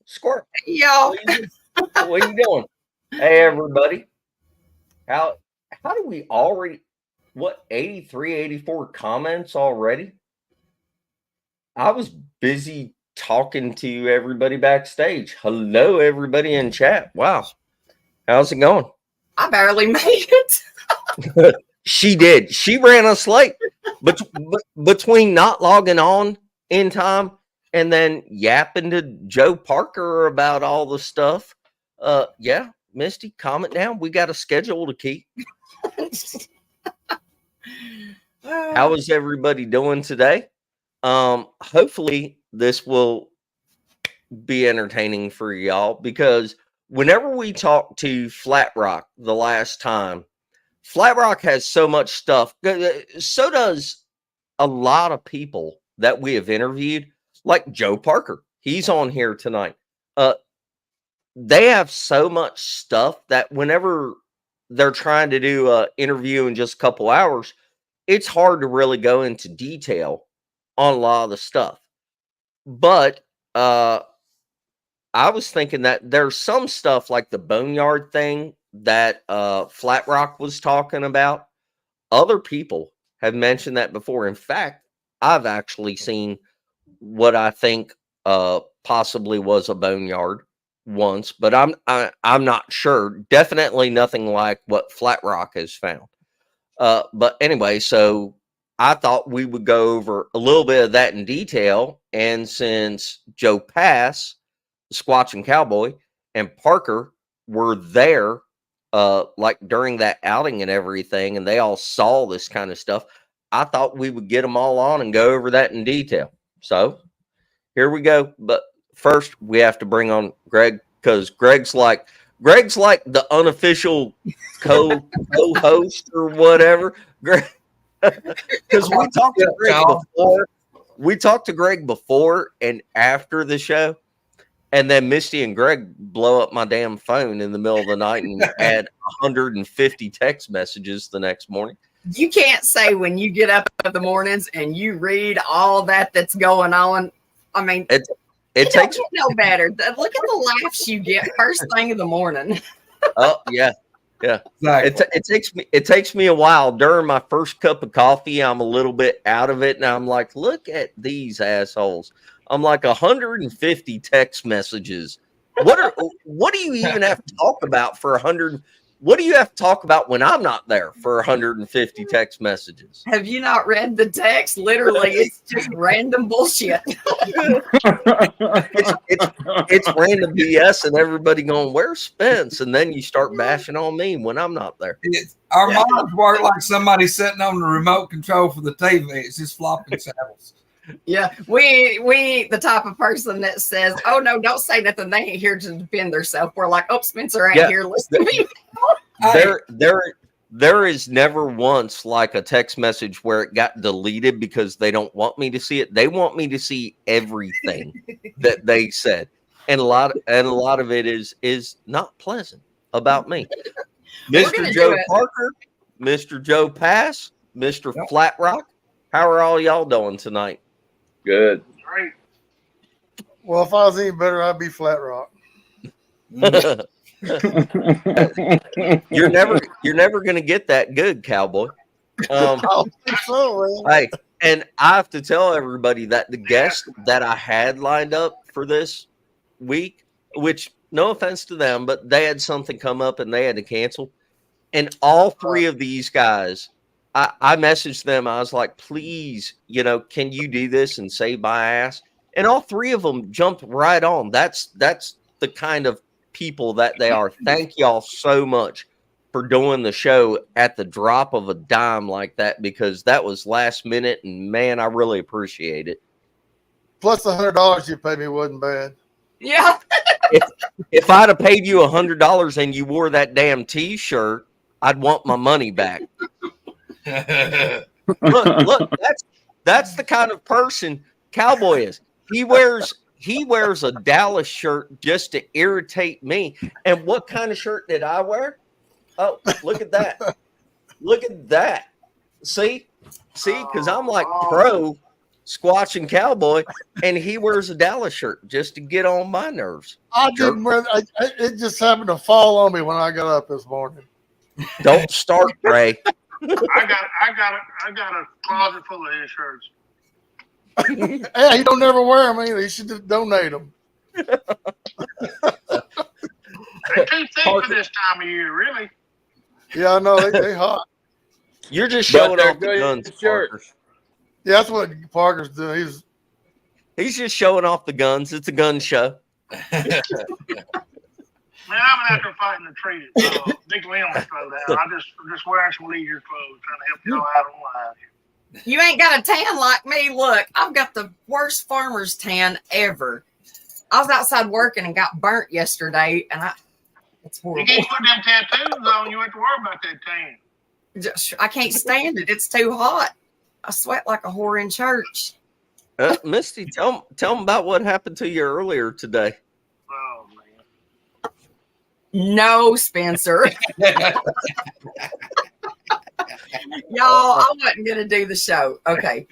Squirt. Yo. What are you doing? Hey, everybody. How do we already, 83, 84 comments already? I was busy talking to everybody backstage. Hello, everybody in chat. Wow. How's it going? I barely made it. She did. She ran us late. But between not logging on in time and then yapping to Joe Parker about all the stuff. Yeah, Misty, calm it down. We got a schedule to keep. How is everybody doing today? Hopefully this will be entertaining for y'all, because whenever we talked to Flatrock the last time, Flatrock has so much stuff. So does a lot of people that we have interviewed, like Joe Parker. He's on here tonight. They have so much stuff that whenever they're trying to do an interview in just a couple hours, it's hard to really go into detail on a lot of the stuff. But I was thinking that there's some stuff like the Boneyard thing that Flatrock was talking about. Other people have mentioned that before. In fact, I've actually seen what I think possibly was a Boneyard once, but I'm not sure. Definitely nothing like what Flatrock has found. But anyway, so I thought we would go over a little bit of that in detail. And since Joe Pass, Squatchin Cowboy, and Parker were there like during that outing and everything, and they all saw this kind of stuff, I thought we would get them all on and go over that in detail. So here we go. But first we have to bring on Greg, because Greg's like the unofficial co-host or whatever. Greg, because we talked to Greg before. We talked to Greg before and after the show. And then Misty and Greg blow up my damn phone in the middle of the night and add 150 text messages the next morning. You can't say when you get up in the mornings and you read all that's going on. I mean, it takes no better. Look at the laughs you get first thing in the morning. Oh yeah, yeah. Exactly. It takes me a while. During my first cup of coffee, I'm a little bit out of it, and I'm like, look at these assholes. I'm like 150 text messages. What do you even have to talk about for 100? What do you have to talk about when I'm not there for 150 text messages? Have you not read the text? Literally, it's just random bullshit. it's random BS, and everybody going, "Where's Spence?" And then you start bashing on me when I'm not there. Our minds work like somebody sitting on the remote control for the TV. It's just flopping saddles. Yeah, we ain't the type of person that says, "Oh no, don't say nothing. They ain't here to defend themselves." We're like, "Oh, Spencer ain't here. Listen to me." There is never once like a text message where it got deleted because they don't want me to see it. They want me to see everything that they said, and a lot of it is not pleasant about me. Mr. Joe Parker, Mr. Joe Pass, Mr. Flatrock, how are all y'all doing tonight? Good. Great. Well, if I was any better, I'd be Flatrock. You're never gonna get that good, cowboy. I think so, man. Hey, and I have to tell everybody that the guests that I had lined up for this week, which no offense to them, but they had something come up and they had to cancel. And all three of these guys, I messaged them. I was like, please, can you do this and save my ass? And all three of them jumped right on. That's the kind of people that they are. Thank y'all so much for doing the show at the drop of a dime like that, because that was last minute, and man, I really appreciate it. Plus $100 you paid me wasn't bad. Yeah. if I'd have paid you $100 and you wore that damn T-shirt, I'd want my money back. Look, that's the kind of person Cowboy is. He wears a Dallas shirt just to irritate me. And what kind of shirt did I wear? Oh, look at that. Look at that. See, because I'm like pro Squatchin Cowboy, and he wears a Dallas shirt just to get on my nerves. I didn't wear. It just happened to fall on me when I got up this morning. Don't start, Ray. I got a closet full of his shirts. Hey, he don't never wear them either. He should just donate them. They're too thick for this time of year, really. Yeah, I know they hot. You're just showing off the guns, Parker. Yeah, that's what Parker's doing. He's just showing off the guns. It's a gun show. Man, I've been out there fighting the tree. Big limb was thrown out. I just wearing some leisure clothes, trying to help y'all out on live. You ain't got a tan like me. Look, I've got the worst farmer's tan ever. I was outside working and got burnt yesterday, and it's horrible. You can't put them tattoos on. You have to worry about that tan. I can't stand it. It's too hot. I sweat like a whore in church. Misty, tell them about what happened to you earlier today. Oh, man. No, Spencer. Y'all, I wasn't going to do the show. Okay.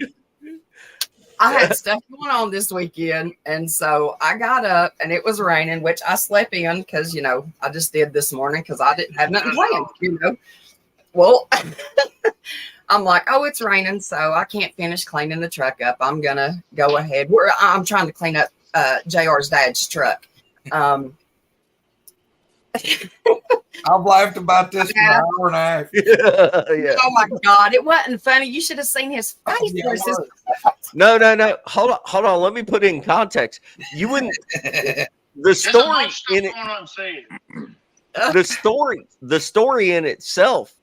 I had stuff going on this weekend, and so I got up, and it was raining, which I slept in because, I just did this morning because I didn't have nothing planned, Well, I'm like, oh, it's raining, so I can't finish cleaning the truck up. I'm going to go ahead. I'm trying to clean up JR's dad's truck. I've laughed about this for an hour and a half. Yeah. Oh, my God. It wasn't funny. You should have seen his face. No. Hold on. Let me put it in context. You wouldn't. The story in it. The story in itself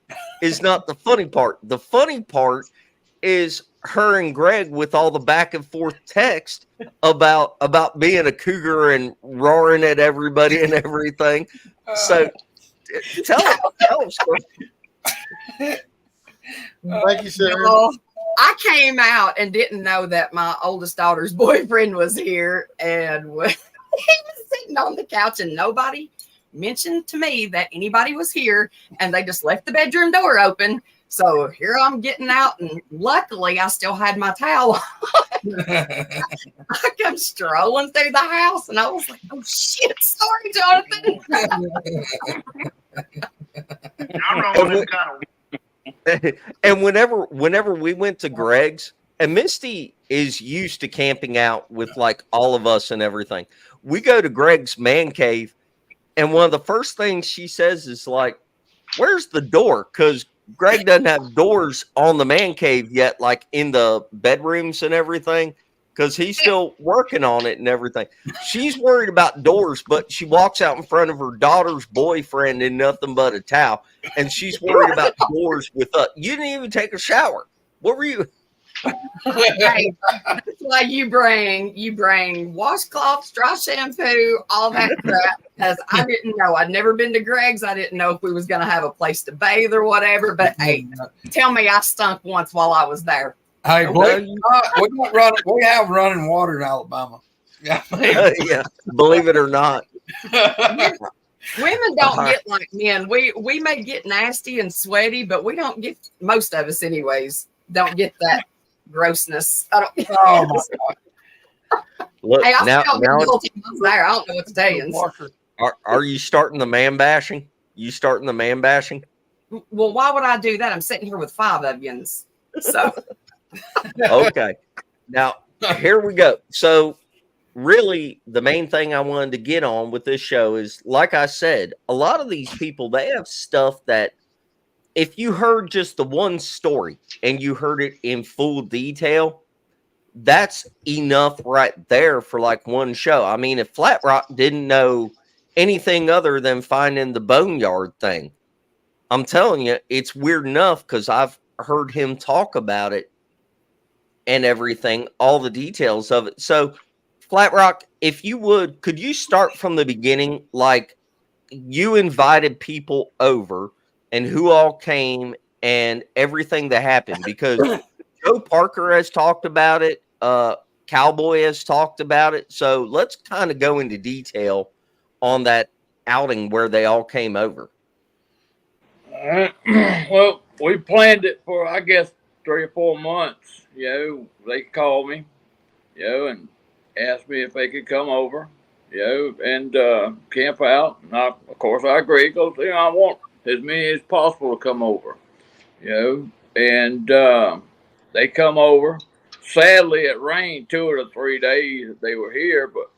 is not the funny part. The funny part is her and Greg with all the back and forth text about being a cougar and roaring at everybody and everything. So tell us. Thank you, sir. I came out and didn't know that my oldest daughter's boyfriend was here, and he was sitting on the couch, and nobody mentioned to me that anybody was here, and they just left the bedroom door open. So here I'm getting out, and luckily I still had my towel on. I come strolling through the house, and I was like, oh shit, sorry, Jonathan. And whenever we went to Greg's, and Misty is used to camping out with like all of us and everything, we go to Greg's man cave, and one of the first things she says is like, where's the door? Because Greg doesn't have doors on the man cave yet, like in the bedrooms and everything, because he's still working on it and everything. She's worried about doors, but she walks out in front of her daughter's boyfriend in nothing but a towel, and she's worried about doors with us. You didn't even take a shower. What were you? Hey, that's why you bring washcloths, dry shampoo, all that crap, because I didn't know. I'd never been to Greg's. I didn't know if we was going to have a place to bathe or whatever. But hey, tell me I stunk once while I was there. Hey, we have running water in Alabama. Yeah, yeah. Believe it or not. Women don't get like men. We may get nasty and sweaty, but we don't get, most of us anyways, don't get that grossness. I don't. Oh my God. Look, hey, I now guilty. I was there. I don't know what to tell you. Are you starting the man bashing? Well, why would I do that? I'm sitting here with 5 of yous. So okay. Now here we go. So really the main thing I wanted to get on with this show is, like I said, a lot of these people, they have stuff that if you heard just the one story and you heard it in full detail, that's enough right there for like one show. I mean, if Flatrock didn't know anything other than finding the Boneyard thing, I'm telling you, it's weird enough because I've heard him talk about it and everything, all the details of it. So, Flatrock, if you would, could you start from the beginning? Like, you invited people over and who all came and everything that happened, because Joe Parker has talked about it. Cowboy has talked about it. So let's kind of go into detail on that outing where they all came over. Well, we planned it for, I guess, 3 or 4 months. they called me, and asked me if they could come over, and camp out. And of course, I agreed because I want as many as possible to come over, and they come over. Sadly, it rained 2 of the 3 days that they were here, but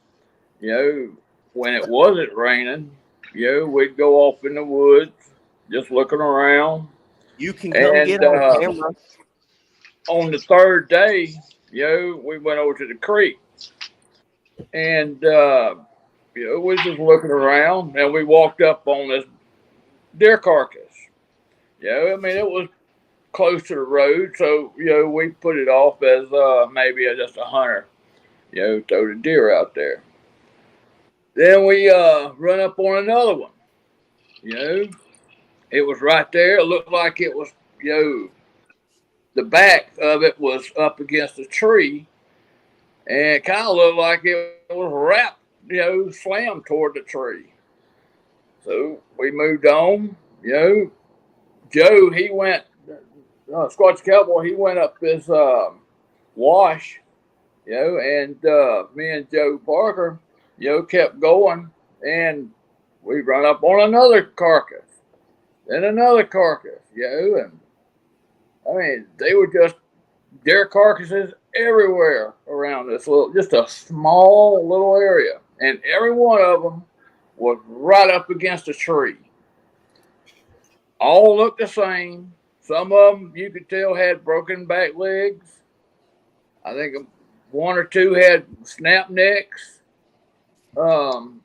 when it wasn't raining, we'd go off in the woods, just looking around. You can come get on camera. On the 3rd day, we went over to the creek, and we was just looking around, and we walked up on this deer carcass. It was close to the road, so we put it off as maybe just a hunter, throw the deer out there. Then we run up on another one. It was right there. It looked like it was, the back of it was up against a tree, and it kind of looked like it was wrapped, slammed toward the tree. So we moved on. Joe, he went, Squatchin Cowboy, he went up this wash, and me and Joe Parker, kept going, and we run up on another carcass, and another carcass, and they were just deer carcasses everywhere around this just a small little area, and every one of them was right up against a tree. All looked the same. Some of them you could tell had broken back legs. I think 1 or 2 had snap necks. And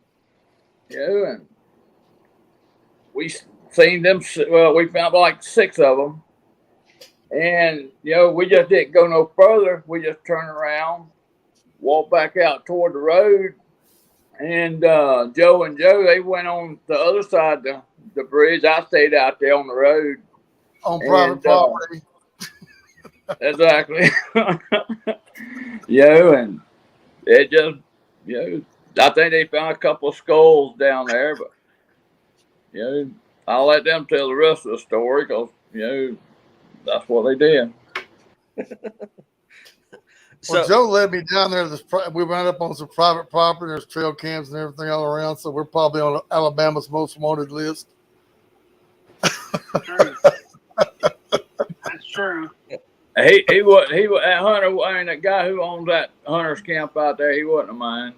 we seen them. Well, we found like 6 of them, and we just didn't go no further. We just turned around, walked back out toward the road, and Joe they went on the other side of the bridge. I stayed out there on the road on private property. Exactly. And it just I think they found a couple of skulls down there, but I'll let them tell the rest of the story because that's what they did. Well, Joe led me down there. We went up on some private property. There's trail cams and everything all around, so we're probably on Alabama's most wanted list. True. That's true. He was that hunter. I mean, that guy who owns that hunter's camp out there. He wasn't of mine.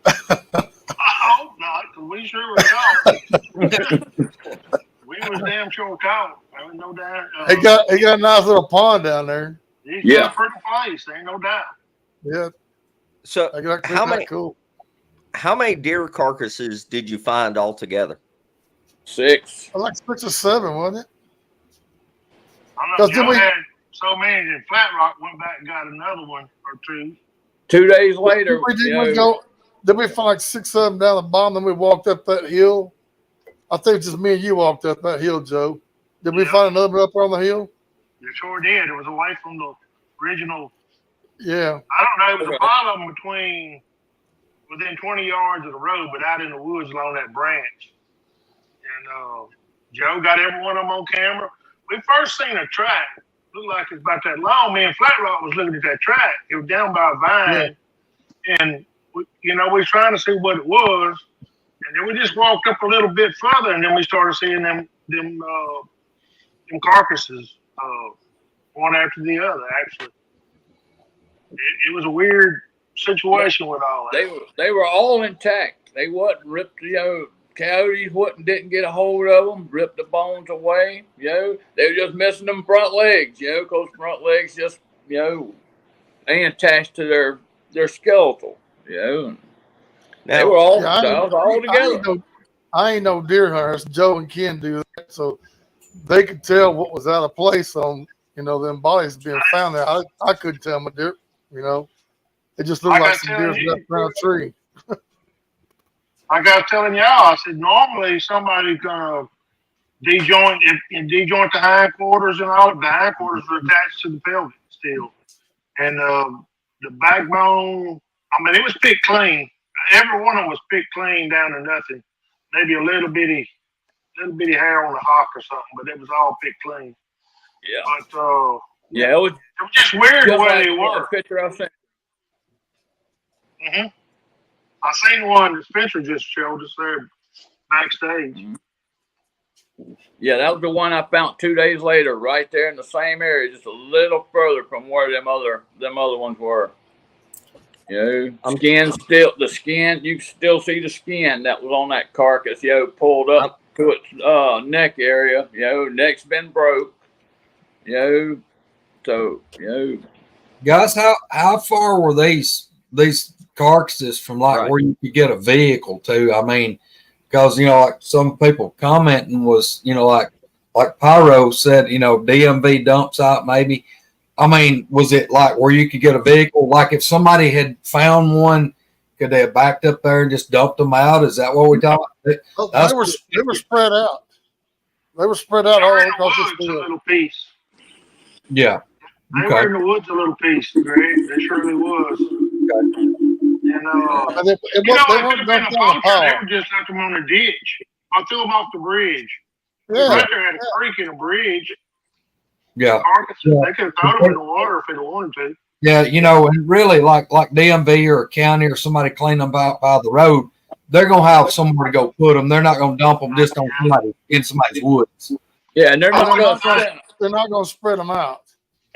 I hope not, because we sure were caught. We was damn sure caught. There was no doubt. He got a nice little pond down there. He's got a pretty place. There ain't no doubt. Yeah. So how many deer carcasses did you find altogether? 6. Like 6 or 7, wasn't it? I know Joe had so many that Flatrock went back and got another one or 2. 2 days later, then we found like 6 of them down the bottom. Then we walked up that hill. I think just me and you walked up that hill, Joe. Did we find another one up on the hill? You sure did. It was away from the original. Yeah. I don't know. It was a lot of them within 20 yards of the road, but out in the woods along that branch. And Joe got every one of them on camera. We first seen a track. Looked like it's about that long. Me and Flatrock was looking at that track. It was down by a vine. Yeah. And, we was trying to see what it was. And then we just walked up a little bit further, and then we started seeing them carcasses, one after the other. Actually, it was a weird situation with all that. They were all intact. They wasn't ripped. Coyotes didn't get a hold of them, ripped the bones away. They were just missing them front legs. Because front legs just ain't attached to their skeletal. They were all together. I ain't no deer hunters. Joe and Ken do that, so they could tell what was out of place on them bodies being found there. I couldn't tell them deer. It just looked like some deer left around a tree. Like I was telling y'all, I said normally somebody's gonna dejoint the hindquarters and all. The hindquarters are attached to the pelvic still, and the backbone. I mean, it was picked clean. Every one of them was picked clean down to nothing. Maybe a little bitty hair on the hock or something, but it was all picked clean. Yeah. But Yeah, it was It was just weird the just way like they the were. picture I sent. Mm-hmm. I seen one that Spencer just showed us there backstage. Yeah, that was the one I found 2 days later, right there in the same area, just a little further from where them other ones were. You know, the skin, you can still see the skin that was on that carcass, pulled up to its neck area, neck's been broke, so, Guys, how far were these carcasses from like where you could get a vehicle to? I mean, because like some people commenting was, like Pyro said, DMV dump site maybe. I mean, was it like where you could get a vehicle? Like if somebody had found one, could they have backed up there and just dumped them out? Is that what we talking about? They were spread out. They were spread out all across the woods, a field. little piece. Yeah. They were in the woods a little piece, Greg. They surely was. And They if it weren't had been a dumped on a poacher, pile. they were just left them on a ditch. I threw them off the bridge. Yeah. Right there had a creek and a bridge. Yeah. Carcasses, they could have thrown them in the water if they'd wanted to. Yeah, and really like DMV or a county or somebody clean them by the road, they're gonna have somewhere to go put them. They're not gonna dump them just on in somebody's woods. yeah, and they're not They're not going to spread them out.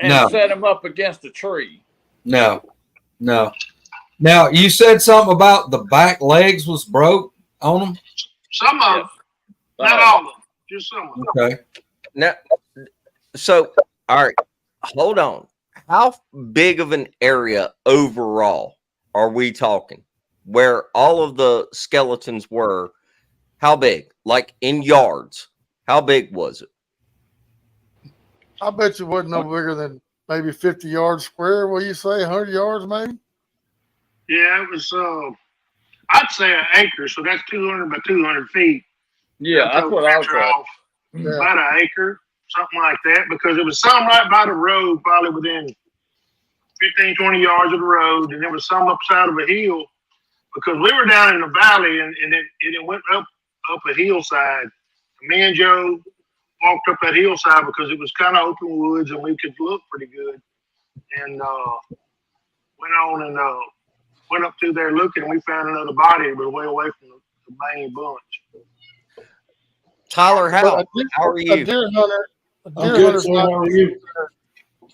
set them up against a tree. No. Now you said something about the back legs was broke on them. Some of them, not all of them, just some of them. Okay. Now, so all right, hold on. How big of an area overall are we talking? Where all of the skeletons were? How big? Like in yards? How big was it? I bet you wasn't no bigger than maybe 50 yards square. What do you say? 100 yards maybe? Yeah, it was. I'd say an acre, so that's 200 by 200 feet. Yeah, that's what I was off. About an acre, something like that, because it was some right by the road, probably within 15, 20 yards of the road, and there was some upside of a hill, because we were down in the valley, and it went up a hillside. Me and Joe walked up that hillside because it was kind of open woods, and we could look pretty good, and went on and went up through there looking, and we found another body that was way away from the main bunch. Tyler, how are you? A deer hunter. I'm good, so how are you?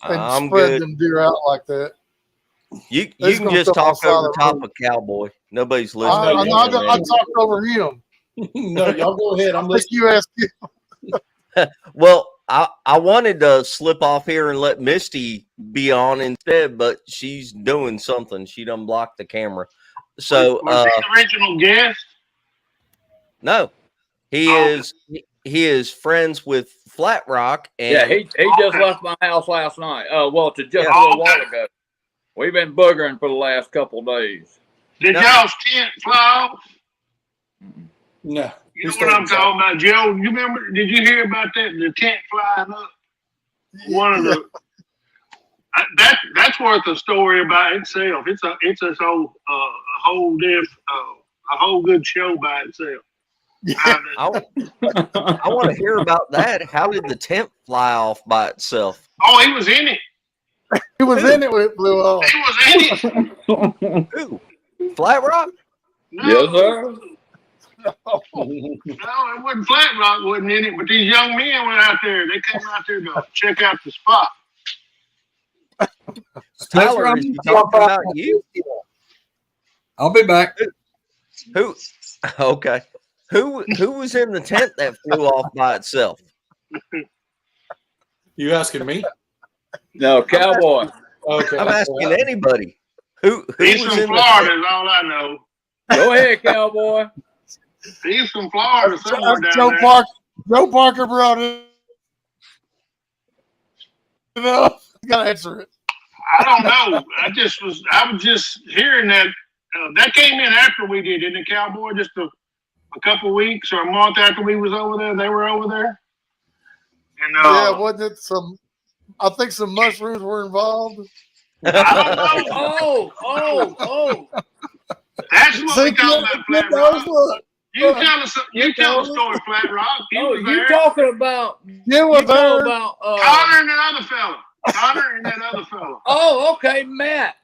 I'm spread good. them deer out like that. You He's can gonna just throw talk them over outside top the of Cowboy. Nobody's I listening. talked over him. No, y'all go ahead. I'm Unless listening. you ask him. Well, I wanted to slip off here and let Misty be on instead, but she's doing something. She done blocked the camera. So Was he the original guest? no, he is friends with Flatrock, and Yeah, he just left my house last night. Well, to just a little while ago. We've been boogering for the last couple of days. Did y'all's tent fly off? No. You know what I'm talking about, Joe? You remember? Did you hear about that? The tent flying up. One of the that's worth a story by itself. It's a whole good show by itself. I want to hear about that. How did the tent fly off by itself? Oh, he was in it. He was in it when it blew off. He was in it. Who? Flatrock? No, Yes, sir. no, it wasn't Flatrock wasn't in it, but these young men went out there. They came out there to check out the spot. Tyler, is he talking about you? I'll be back. Who? Okay. Who was in the tent that flew off by itself? You asking me? No, Cowboy. Okay. I'm asking anybody. Who He's was from in Florida, is all I know. Go ahead, Cowboy. He's from Florida somewhere down there. Joe Parker brought it up. You gotta answer it. I don't know. I was just hearing that that came in after we did, didn't it, Cowboy? Just a couple weeks or a month after we was over there. They were over there. And yeah, wasn't it I think some mushrooms were involved. I don't know. Oh. That's what we talking about, Flat Rock. Look, You tell the story, Flat Rock. You talking about you were there. about Connor and the other fella. Connor and that other fellow. Oh, okay, Matt.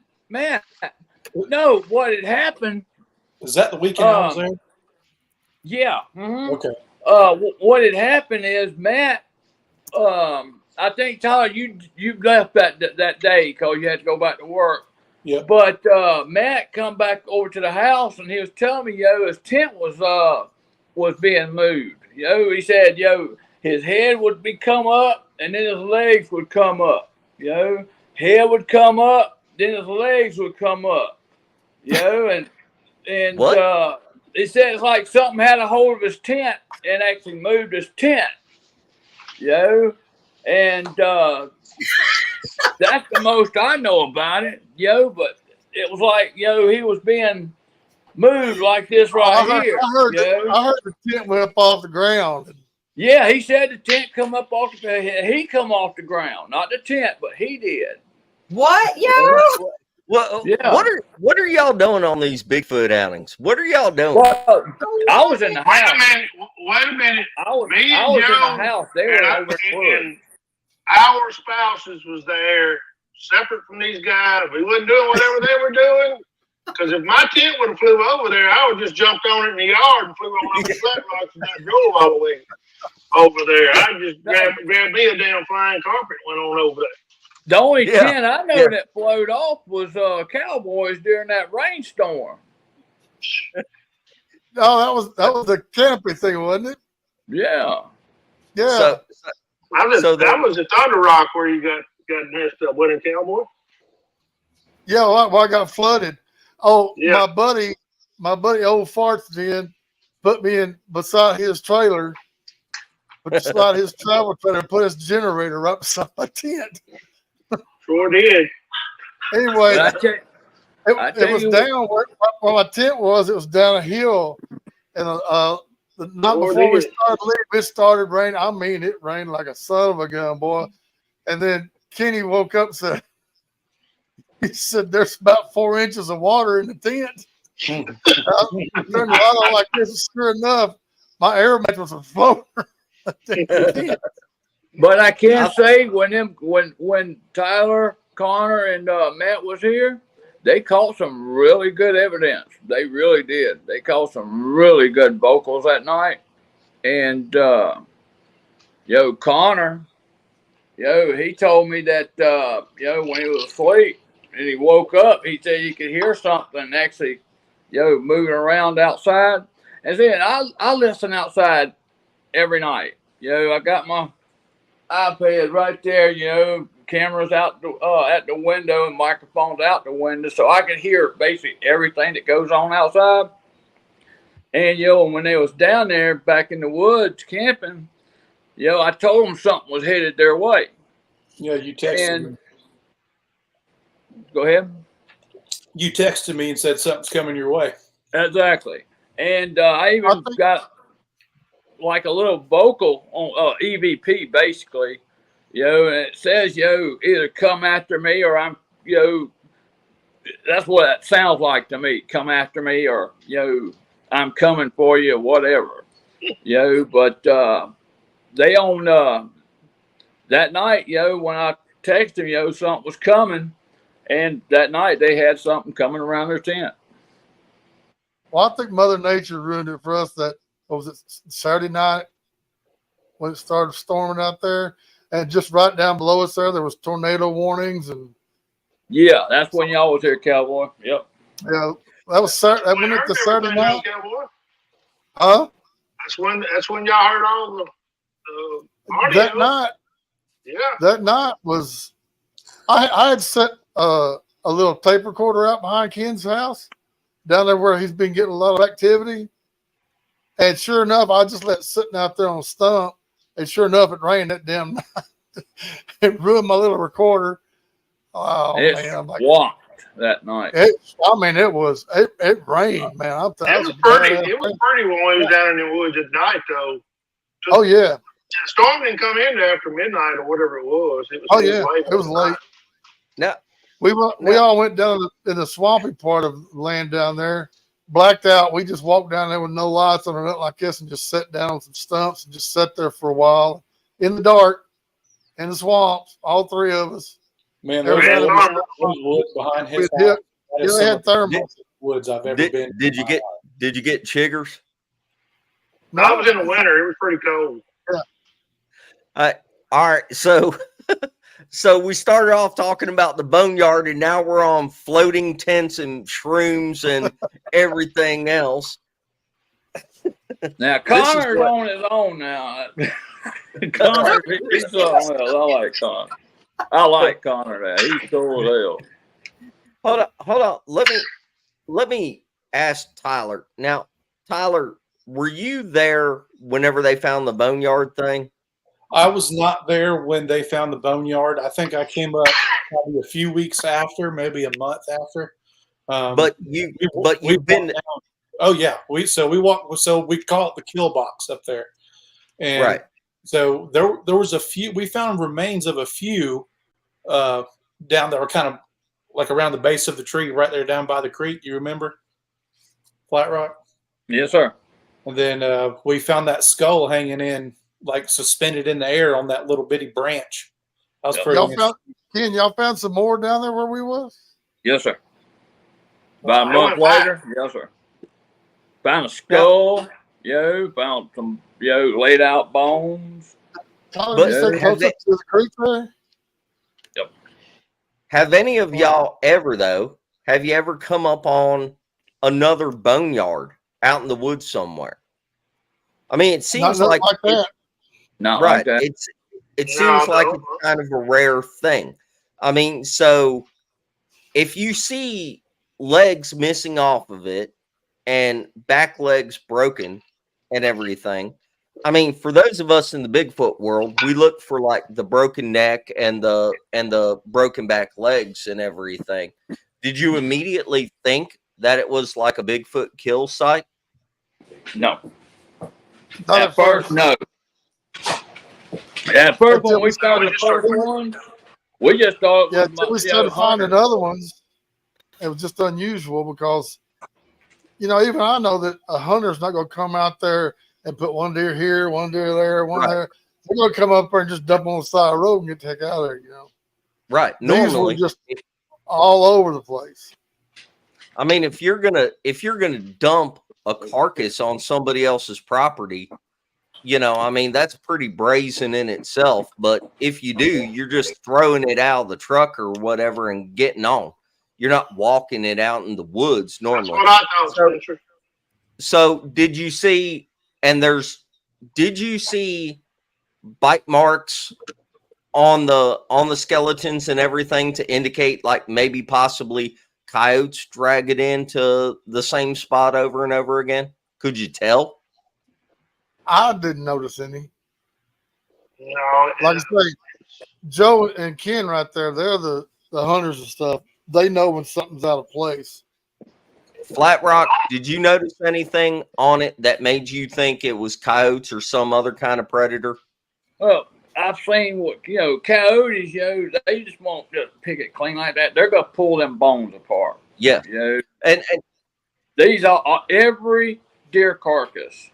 No, what had happened? Is that the weekend I was there? Yeah. Mm-hmm. Okay. What had happened is Matt. I think Tyler, you left that day because you had to go back to work. Yeah. But Matt come back over to the house and he was telling me, his tent was being moved. He said, his head would come up and then his legs would come up. Head would come up, then his legs would come up. And What? he said it's like something had a hold of his tent and actually moved his tent. And that's the most I know about it, but it was like, he was being moved like this right here. I heard the tent went up off the ground. Yeah, he said the tent come up off he come off the ground, not the tent, but he did. What, yo? Well, Yeah. What are y'all doing on these Bigfoot outings? What are y'all doing? Well, I was in the house. Wait a minute. I was Me and in Joe the house. They were over at work. and our spouses was there, separate from these guys. We wasn't doing whatever they were doing. Because if my tent would have flew over there, I would just jumped on it in the yard and flew on up the Flatrock and I drove all the way over there. I just grabbed me a damn flying carpet and went on over there. The only tent I know that flowed off was Cowboys during that rainstorm. No, that was the canopy thing, wasn't it? Yeah. Yeah. That was the Thunder Rock where you got messed up, wasn't it, Cowboy? Yeah, well, I got flooded. Oh, Yeah. my buddy old farts then put me in beside his trailer, beside his travel trailer, put his generator right beside my tent. Sure did. Anyway, it was you down where my tent was. It was down a hill, and the night before we started leaving, it started raining. I mean, it rained like a son of a gun, boy. And then Kenny woke up and said, he said, "There's about 4 inches of water in the tent." I turned the light on like this, and sure enough, my air mattress was floating. But I can say when Tyler, Connor, and Matt was here, they caught some really good evidence. They really did. They caught some really good vocals that night. And Connor, he told me that when he was asleep and he woke up, he said he could hear something actually moving around outside. And then I listen outside every night. I got my iPad right there, cameras out at the window and microphones out the window, so I can hear basically everything that goes on outside. And when they was down there back in the woods camping, I told them something was headed their way. Yeah, you texted me. Go ahead. You texted me and said something's coming your way. Exactly. And I even got like a little vocal on EVP basically, and it says, either come after me or I'm, that's what it sounds like to me. Come after me or, I'm coming for you or whatever, but they on that night, when I texted them, something was coming, and that night they had something coming around their tent. Well, I think Mother Nature ruined it for us. That was it Saturday night when it started storming out there, and just right down below us there was tornado warnings and. Yeah, that's when y'all was here, Cowboy. Yep. Yeah, that was Saturday. That went into Saturday night. Huh? That's when y'all heard all the audio. That night. Yeah. That night was. I had set a little tape recorder out behind Ken's house, down there where he's been getting a lot of activity. And sure enough, I just let it sitting out there on a stump. And sure enough, it rained that damn night. It ruined my little recorder. Oh, man. Swamped that night. It rained, man. It was pretty when we was down in the woods at night, though. Oh, yeah. The storm didn't come in after midnight or whatever it was. It was late. No. We all went down in the swampy part of the land down there, blacked out. We just walked down there with no lights on or nothing like this and just sat down on some stumps and just sat there for a while in the dark. in the swamps, all three of us. Man, Everybody those was- woods behind his We'd hit- house. That is Yeah, some they of had the thermals. best woods I've ever been. Did you get chiggers? I was in the winter. It was pretty cold. All right. So we started off talking about the boneyard, and now we're on floating tents and shrooms and everything else. Now This is Connor's what- on his own now. Connor, he's something else. I like Connor. I like Connor now. He's cool as hell. Hold on. Let me ask Tyler. Now, Tyler, were you there whenever they found the boneyard thing? I was not there when they found the boneyard. I think I came up probably a few weeks after, maybe a month after. But you've been walked down. Oh yeah, we walked. So we call it the kill box up there, and right. so there was a few. We found remains of a few down there, kind of like around the base of the tree, right there down by the creek. You remember Flatrock? Yes, sir. And then we found that skull hanging in, like suspended in the air on that little bitty branch. That was pretty. Y'all found some more down there where we was? Yes, sir. About a I month went later, yes, sir. Found a skull, found some, laid out bones. Tyler, But you said close up to the creek there? Have any of y'all ever, though, have you ever come up on another boneyard out in the woods somewhere? I mean, it seems Not like that. Not right. like that. It seems like it's kind of a rare thing. I mean, so if you see legs missing off of it and back legs broken and everything, I mean, for those of us in the Bigfoot world, we look for like the broken neck and the broken back legs and everything. Did you immediately think that it was like a Bigfoot kill site? No. Not At first, no. At first, when we started the first one, we just thought Yeah, it until we was started finding other ones, it was just unusual because, even I know that a hunter's not going to come out there and put one deer here, one deer there, one Right. there. They're going to come up there and just dump on the side of the road and get the heck out of there, Right. These were Normally, just all over the place. I mean, if you're gonna dump a carcass on somebody else's property, I mean, that's pretty brazen in itself. But if you do, you're just throwing it out of the truck or whatever and getting on. You're not walking it out in the woods That's normally. what I thought, Spencer. So did you see bite marks on the skeletons and everything to indicate like maybe possibly coyotes drag it into the same spot over and over again? Could you tell? I didn't notice any. No, Like I say, Joe and Ken right there, they're the hunters and stuff. They know when something's out of place. Flatrock, did you notice anything on it that made you think it was coyotes or some other kind of predator? Well, I've seen what coyotes. They just won't just pick it clean like that. They're gonna pull them bones apart. Yeah. And These are every deer carcass.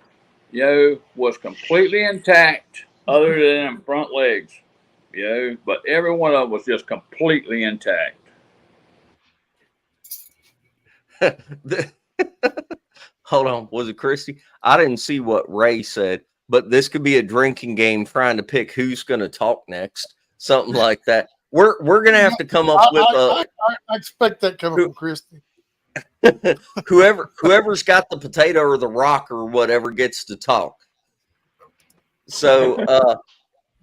Was completely intact, other than them front legs. But every one of them was just completely intact. Hold on, was it Christy? I didn't see what Ray said, but this could be a drinking game trying to pick who's going to talk next, something like that. We're going to have to come up with I expect that coming from Christy. whoever's got the potato or the rock or whatever gets to talk. So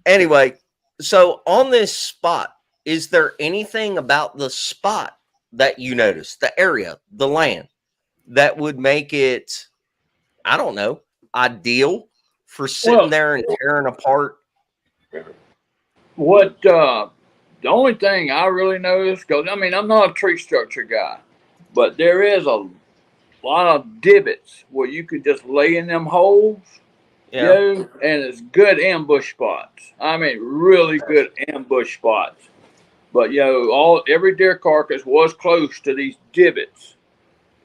anyway, so on this spot, is there anything about the spot that you noticed, the area, the land, that would make it, I don't know, ideal for sitting there and tearing apart? What the only thing I really noticed, because I'm not a tree structure guy, but there is a lot of divots where you could just lay in them holes, and it's good ambush spots. I mean, really good ambush spots. But every deer carcass was close to these divots,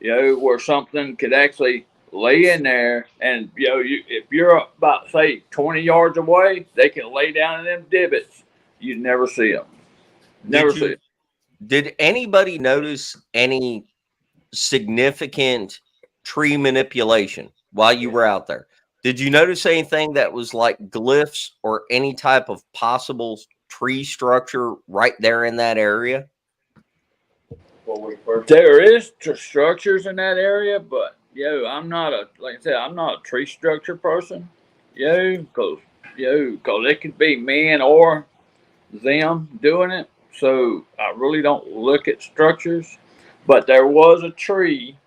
where something could actually lay in there, and if you're about say 20 yards away, they can lay down in them divots you'd never see them. Never see them. Did anybody notice any significant tree manipulation while you were out there? Did you notice anything that was like glyphs or any type of possible tree structure right there in that area? There is structures in that area, but I'm not like I said, I'm not a tree structure person. Because it could be man or them doing it. So I really don't look at structures. But there was a tree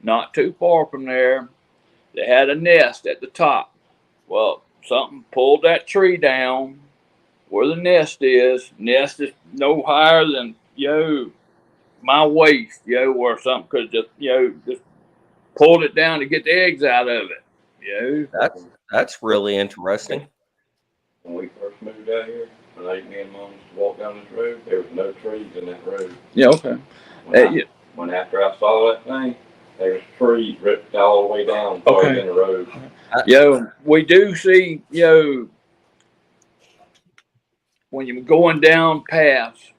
not too far from there that had a nest at the top. Well, something pulled that tree down where the nest is. Nest is no higher than my waist, or something could just pulled it down to get the eggs out of it. That's really interesting. When we first moved out here, me and Mom walked down this road, there was no trees in that road. Yeah, okay. When after I saw that thing, there was trees ripped all the way down, in the road. We do see, when you're going down paths,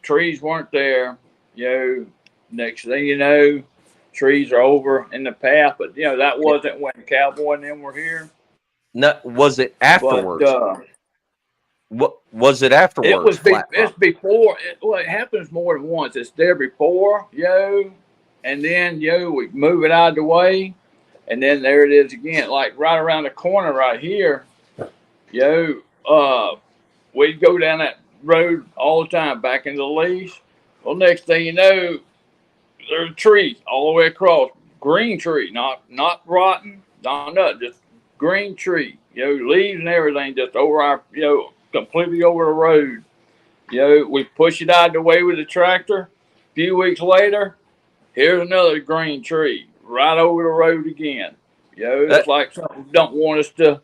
trees weren't there. Next thing you know, trees are over in the path. But that wasn't when Cowboy and them were here. No, was it afterwards? But, what was it afterwards? It's before. It happens more than once. It's there before, and then we move it out of the way, and then there it is again. Like right around the corner right here, we'd go down that road all the time back in the lease. Well, next thing you know, there's a tree all the way across. Green tree, not rotten, not nothing, just green tree. Leaves and everything just over our, completely over the road. We push it out of the way with the tractor. A few weeks later, here's another green tree right over the road again. It's like something don't want us to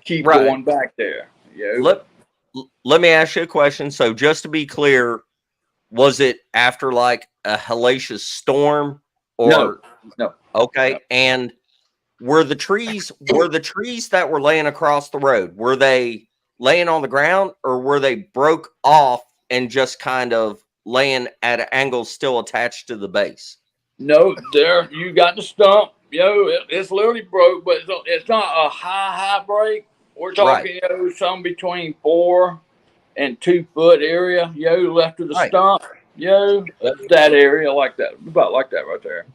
keep going back there. Let me ask you a question. So just to be clear, was it after like a hellacious storm or no? Okay. No. And were the trees that were laying across the road, were they laying on the ground or were they broke off and just kind of laying at an angle still attached to the base? No, there you got the stump. It's literally broke, but it's not a high break. We're talking, some between 4 and 2 foot area, left of the stump, that area like that, about like that right there.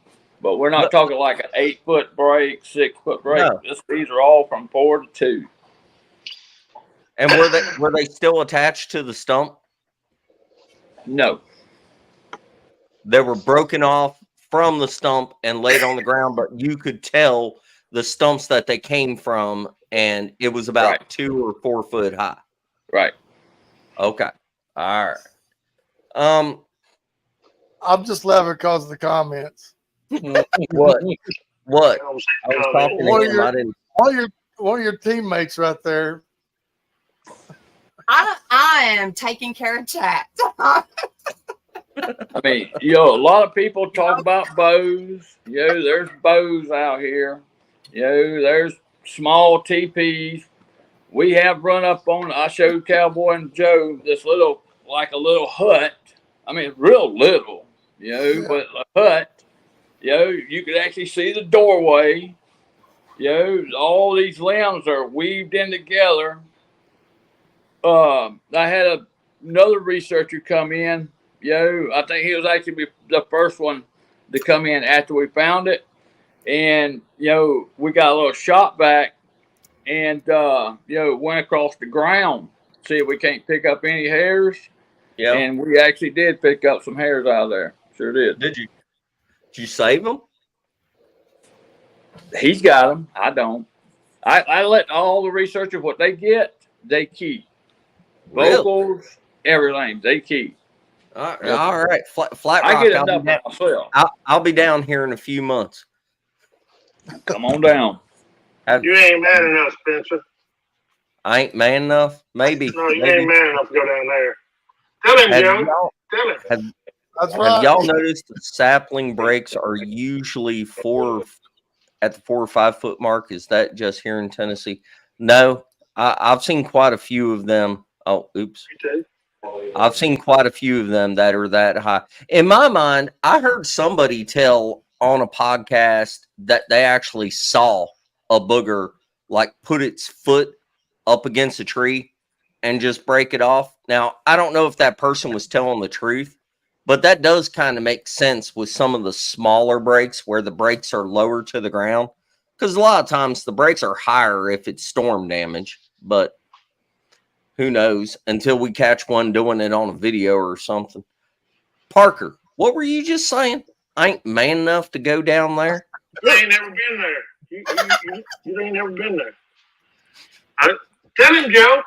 But we're not talking like an 8 foot break, 6 foot break. No. These are all from 4 to 2. And were they still attached to the stump? No. They were broken off from the stump and laid on the ground, but you could tell the stumps that they came from, and it was about 2 or 4 foot high. Right. Okay. All right. I'm just laughing because of the comments. What? I was talking to him. One of your teammates right there. I am taking care of chat. I mean, a lot of people talk about bows. There's bows out here. There's small teepees. We have run up on, I showed Cowboy and Joe this little hut. I mean, real little, but a hut. You could actually see the doorway. All these limbs are weaved in together. I had another researcher come in. I think he was actually the first one to come in after we found it. And, we got a little shot back and, went across the ground, see if we can't pick up any hairs. Yeah. And we actually did pick up some hairs out of there. Sure did. Did you? Did you save them? He's got them. I don't. I let all the researchers, what they get, they keep. Vocals, everything, they keep. All right. Flatrock, I get enough myself. I'll be down here in a few months. Come on down. You ain't man enough, Spencer. I ain't man enough? Maybe. No, you ain't man enough to go down there. Tell him, Joe. Tell him. Have y'all noticed the sapling breaks are usually at the 4 or 5 foot mark? Is that just here in Tennessee? No, I've seen quite a few of them Oh, oops. Me too. I've seen quite a few of them that are that high. In my mind, I heard somebody tell on a podcast that they actually saw a booger like put its foot up against a tree and just break it off. Now, I don't know if that person was telling the truth, but that does kind of make sense with some of the smaller breaks where the brakes are lower to the ground. Because a lot of times the brakes are higher if it's storm damage, but who knows until we catch one doing it on a video or something. Parker, what were you just saying? I ain't man enough to go down there. You ain't never been there. You ain't never been there. Tell him, Joe.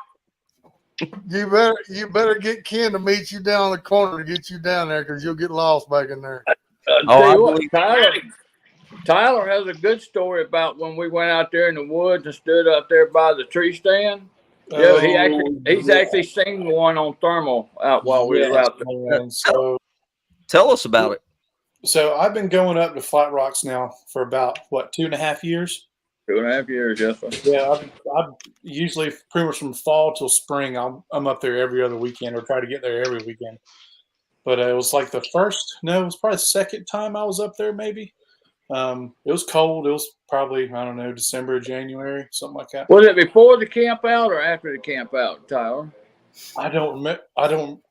You better get Ken to meet you down the corner to get you down there because you'll get lost back in there. Tell you what, Tyler has a good story about when we went out there in the woods and stood up there by the tree stand. Yeah, he's actually seen one on thermal out while we were out there. Man. So tell us about it. So I've been going up to Flatrocks now for about 2.5 years. 2.5 years, yes, sir. Yeah, I've usually pretty much from fall till spring. I'm up there every other weekend or try to get there every weekend. But it was like it was probably the second time I was up there. Maybe it was cold. It was probably December, January, something like that. Was it before the camp out or after the camp out, Tyler? I don't remember.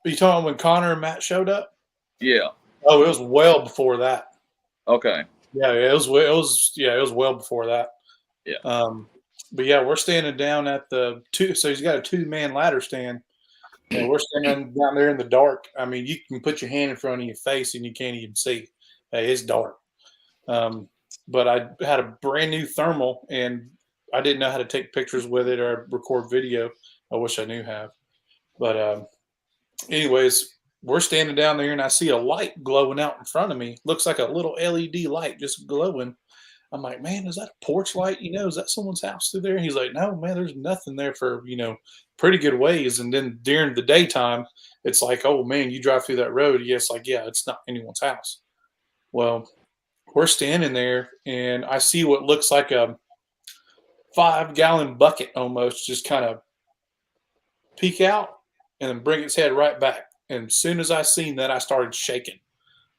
You talking when Connor and Matt showed up? Yeah. Oh, it was well before that. Okay. Yeah, it was well before that. Yeah. But yeah, we're standing down at the two. So he's got a 2-man ladder stand, and we're standing down there in the dark. I mean, you can put your hand in front of your face and you can't even see. It's dark. But I had a brand new thermal, and I didn't know how to take pictures with it or record video. I wish I knew how. But anyways, we're standing down there, and I see a light glowing out in front of me. Looks like a little LED light just glowing. I'm like, man, is that a porch light? Is that someone's house through there? And he's like, no, man, there's nothing there for, pretty good ways. And then during the daytime, it's like, oh, man, you drive through that road. Yeah, it's like, yeah, it's not anyone's house. Well, we're standing there, and I see what looks like a 5-gallon bucket almost just kind of peek out and then bring its head right back. And as soon as I seen that, I started shaking.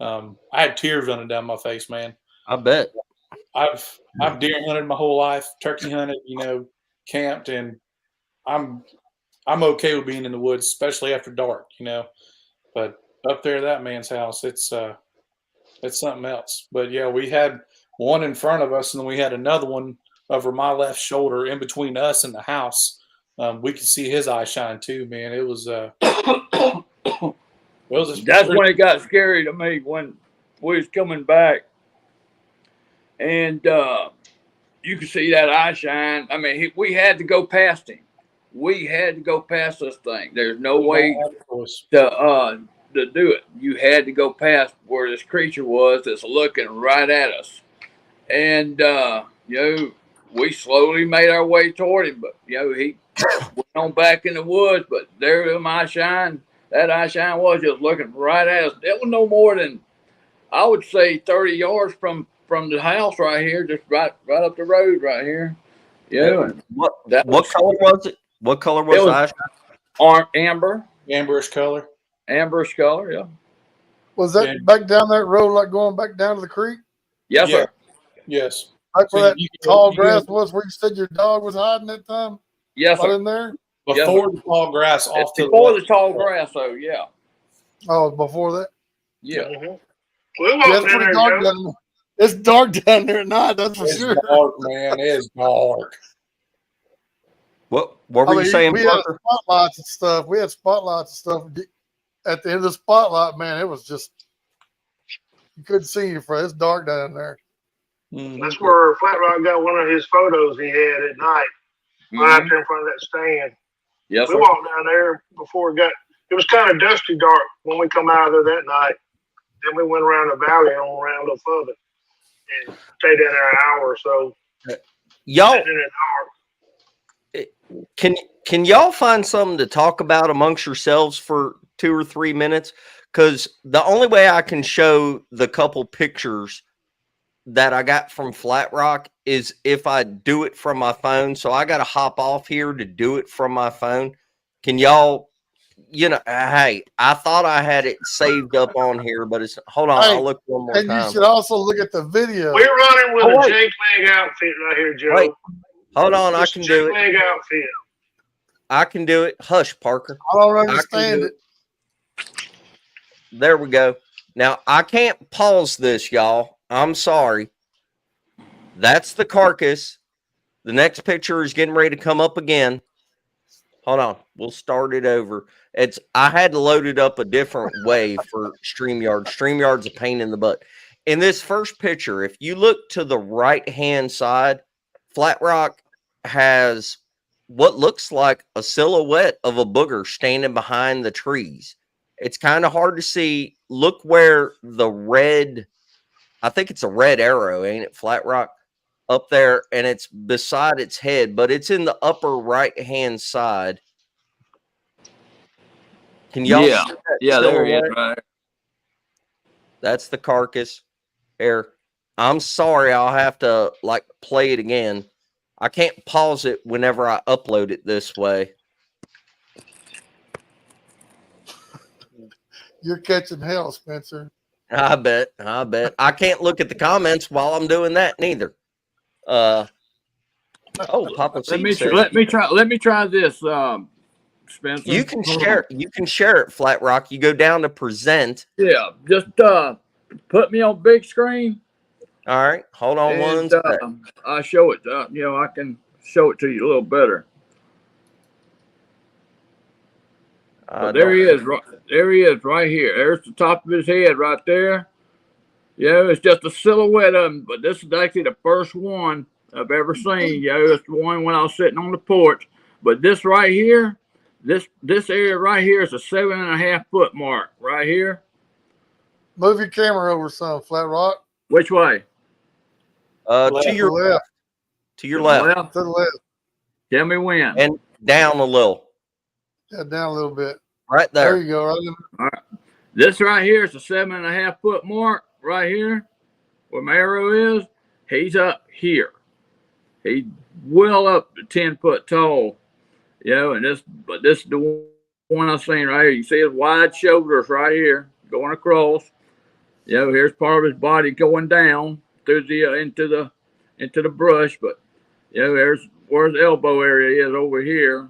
I had tears running down my face, man. I bet. I've deer hunted my whole life, turkey hunted, camped, and I'm okay with being in the woods, especially after dark, But up there at that man's house, it's something else. But yeah, we had one in front of us, and then we had another one over my left shoulder in between us and the house. We could see his eye shine too, man. It was That's when it got scary to me when we was coming back. And you could see that eye shine. I mean, we had to go past him. We had to go past this thing. There's no way to do it. You had to go past where this creature was that's looking right at us. And, we slowly made our way toward him. But, he went on back in the woods. But there was my shine. That eye shine was just looking right at us. It was no more than, I would say, 30 yards from the house right here, just right up the road right here. Yeah. What color was it? What color was the eye shine? Amber. Amberish color. Amberish color, yeah. Was that back down that road, like going back down to the creek? Yes, sir. Yes. Like where that tall grass was, where you said your dog was hiding that time? Yes, sir. In there? Before the tall grass, off to before the tall grass, so yeah. Oh, before that? Yeah. Mm-hmm. Well, it's pretty dark down there. It's dark down there at night, that's for sure. It's dark, man. It is dark. What were you saying, we Parker? had spotlights and stuff. We had spotlights and stuff. At the end of the spotlight, man, it was just, you couldn't see you for it. It's dark down there. Mm-hmm. That's where Flatrock got one of his photos he had at night, right out there in front of that stand. Yes, we walked down there before it was kind of dusty dark when we come out of there that night. Then we went around the valley and on around a little further and stayed down there an hour or so. Y'all, can y'all find something to talk about amongst yourselves for 2 or 3 minutes? Because the only way I can show the couple pictures that I got from Flatrock is if I do it from my phone. So I got to hop off here to do it from my phone. Can y'all, hey, I thought I had it saved up on here, but it's, hold on, Hey, I'll look one more and time. you should also look at the video. We're running with Oh, a wait. J-Leg outfit right here, Joe. Wait, hold on, I Just can a do it. J-Leg outfit. I can do it. Hush, Parker. I don't I can understand do it. There we go. Now, I can't pause this, y'all. I'm sorry. That's the carcass. The next picture is getting ready to come up again. Hold on. We'll start it over. I had to load it up a different way for StreamYard. StreamYard's a pain in the butt. In this first picture, if you look to the right-hand side, Flatrock has what looks like a silhouette of a booger standing behind the trees. It's kind of hard to see. Look where the red, I think it's a red arrow, ain't it, Flatrock? Up there, and it's beside its head, but it's in the upper right-hand side. Can y'all see that there he is, silhouette? right. That's the carcass. Here, I'm sorry, I'll have to play it again. I can't pause it whenever I upload it this way. You're catching hell, Spencer. I bet. I can't look at the comments while I'm doing that neither. Papa Let me says, let me try this, Spencer. you can share it, Flatrock. You go down to present. Yeah, just put me on big screen. All right, hold on one sec. I'll show it. I can show it to you a little better. There he is. There he is, right here. There's the top of his head, right there. Yeah, it's just a silhouette of him, but this is actually the first one I've ever seen. Yeah, it's the one when I was sitting on the porch. But this right here, this area right here is a 7.5 foot mark right here. Move your camera over some, Flatrock. Which way? To your left. To your left. To the left. Tell me when. And down a little. Yeah, down a little bit. Right there. There you go. Right All right. This right here is a 7.5 foot mark right here where my arrow is. He's up here. He's well up to 10 foot tall. And this is the one I've seen right here. You see his wide shoulders right here going across. Here's part of his body going down through the into the brush, but there's where his elbow area is over here.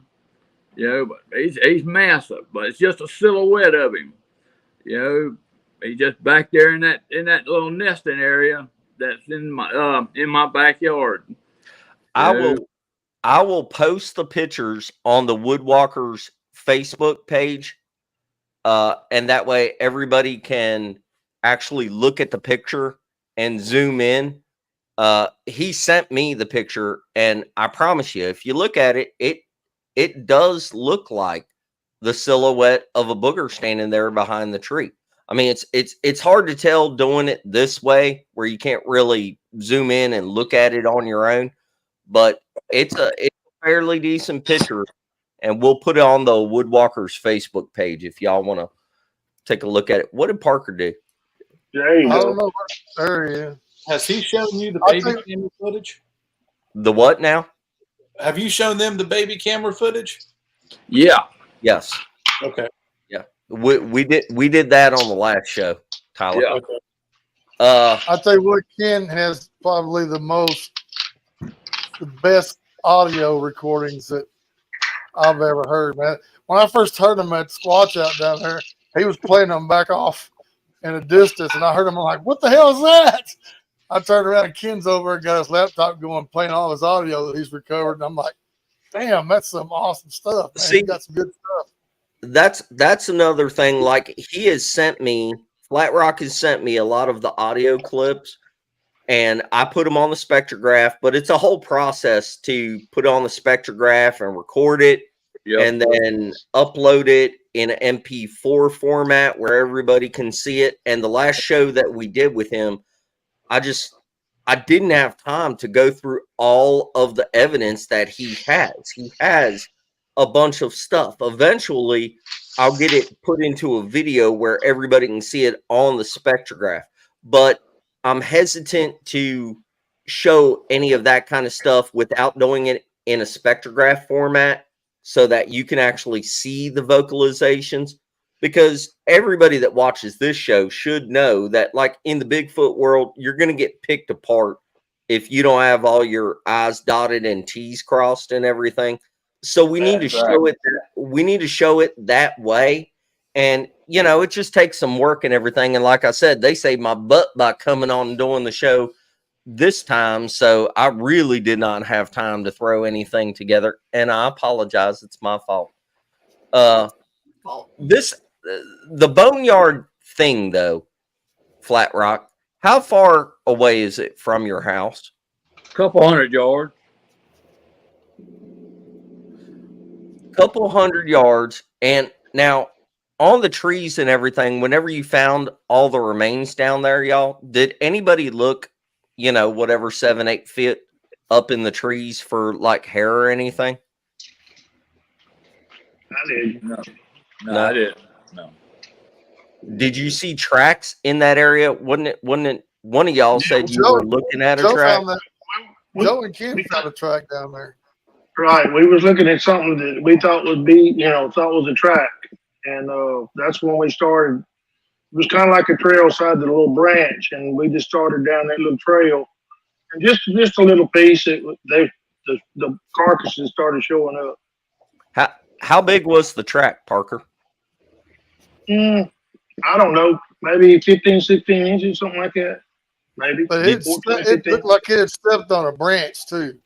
But he's massive, but it's just a silhouette of him. He's just back there in that little nesting area that's in my backyard. I will post the pictures on the Woodwalkers Facebook page, and that way everybody can actually look at the picture and zoom in. He sent me the picture, and I promise you, if you look at it, it does look like the silhouette of a booger standing there behind the tree. I mean, it's hard to tell doing it this way where you can't really zoom in and look at it on your own, but it's a fairly decent picture, and we'll put it on the Woodwalkers Facebook page if y'all want to take a look at it. What did Parker do? There you go. I don't know. There he is. Has he shown you the baby camera footage? The what now? Have you shown them the baby camera footage? Yeah. Yes. Okay. Yeah. We did that on the last show, Tyler. Yeah. Okay. I tell you what, Ken has probably the best audio recordings that I've ever heard, man. When I first heard him at Squatch out down there, he was playing them back off in a distance, and I heard him, I'm like, what the hell is that? I turned around and Ken's over and got his laptop going, playing all his audio that he's recovered. And I'm like, damn, that's some awesome stuff, man. See, he got some good stuff. That's another thing. Like, he has sent me, Flatrock has sent me a lot of the audio clips, and I put them on the spectrograph, but it's a whole process to put on the spectrograph and record it, and then upload it in an MP4 format where everybody can see it. And the last show that we did with him, I didn't have time to go through all of the evidence that he has. He has a bunch of stuff. Eventually, I'll get it put into a video where everybody can see it on the spectrograph. But I'm hesitant to show any of that kind of stuff without doing it in a spectrograph format. so that you can actually see the vocalizations, because everybody that watches this show should know that, like, in the Bigfoot world, you're going to get picked apart if you don't have all your I's dotted and T's crossed and everything. So we need to show it. We need to show it that way. And, you know, it just takes some work and everything. And like I said, they saved my butt by coming on and doing the show this time. So I really did not have time to throw anything together. And I apologize. It's my fault. The Boneyard thing, though, Flatrock, how far away is it from your house? A couple 100 yards. Couple 100 yards. And now on the trees and everything, whenever you found all the remains down there, y'all, did anybody look, you know, whatever 7-8 feet up in the trees for like hair or anything? I did. No, I didn't. No. Did you see tracks in that area? Wasn't it one of y'all said you were looking at a track? Joe and Ken found a track down there. Right. We was looking at something that we thought would be, thought was a track. And that's when we started. It was kind of like a trail side of the little branch. And we just started down that little trail. And just a little piece, the carcasses started showing up. How big was the track, Parker? I don't know. Maybe 15, 16 inches, something like that. Maybe. But it looked like it had stepped on a branch, too.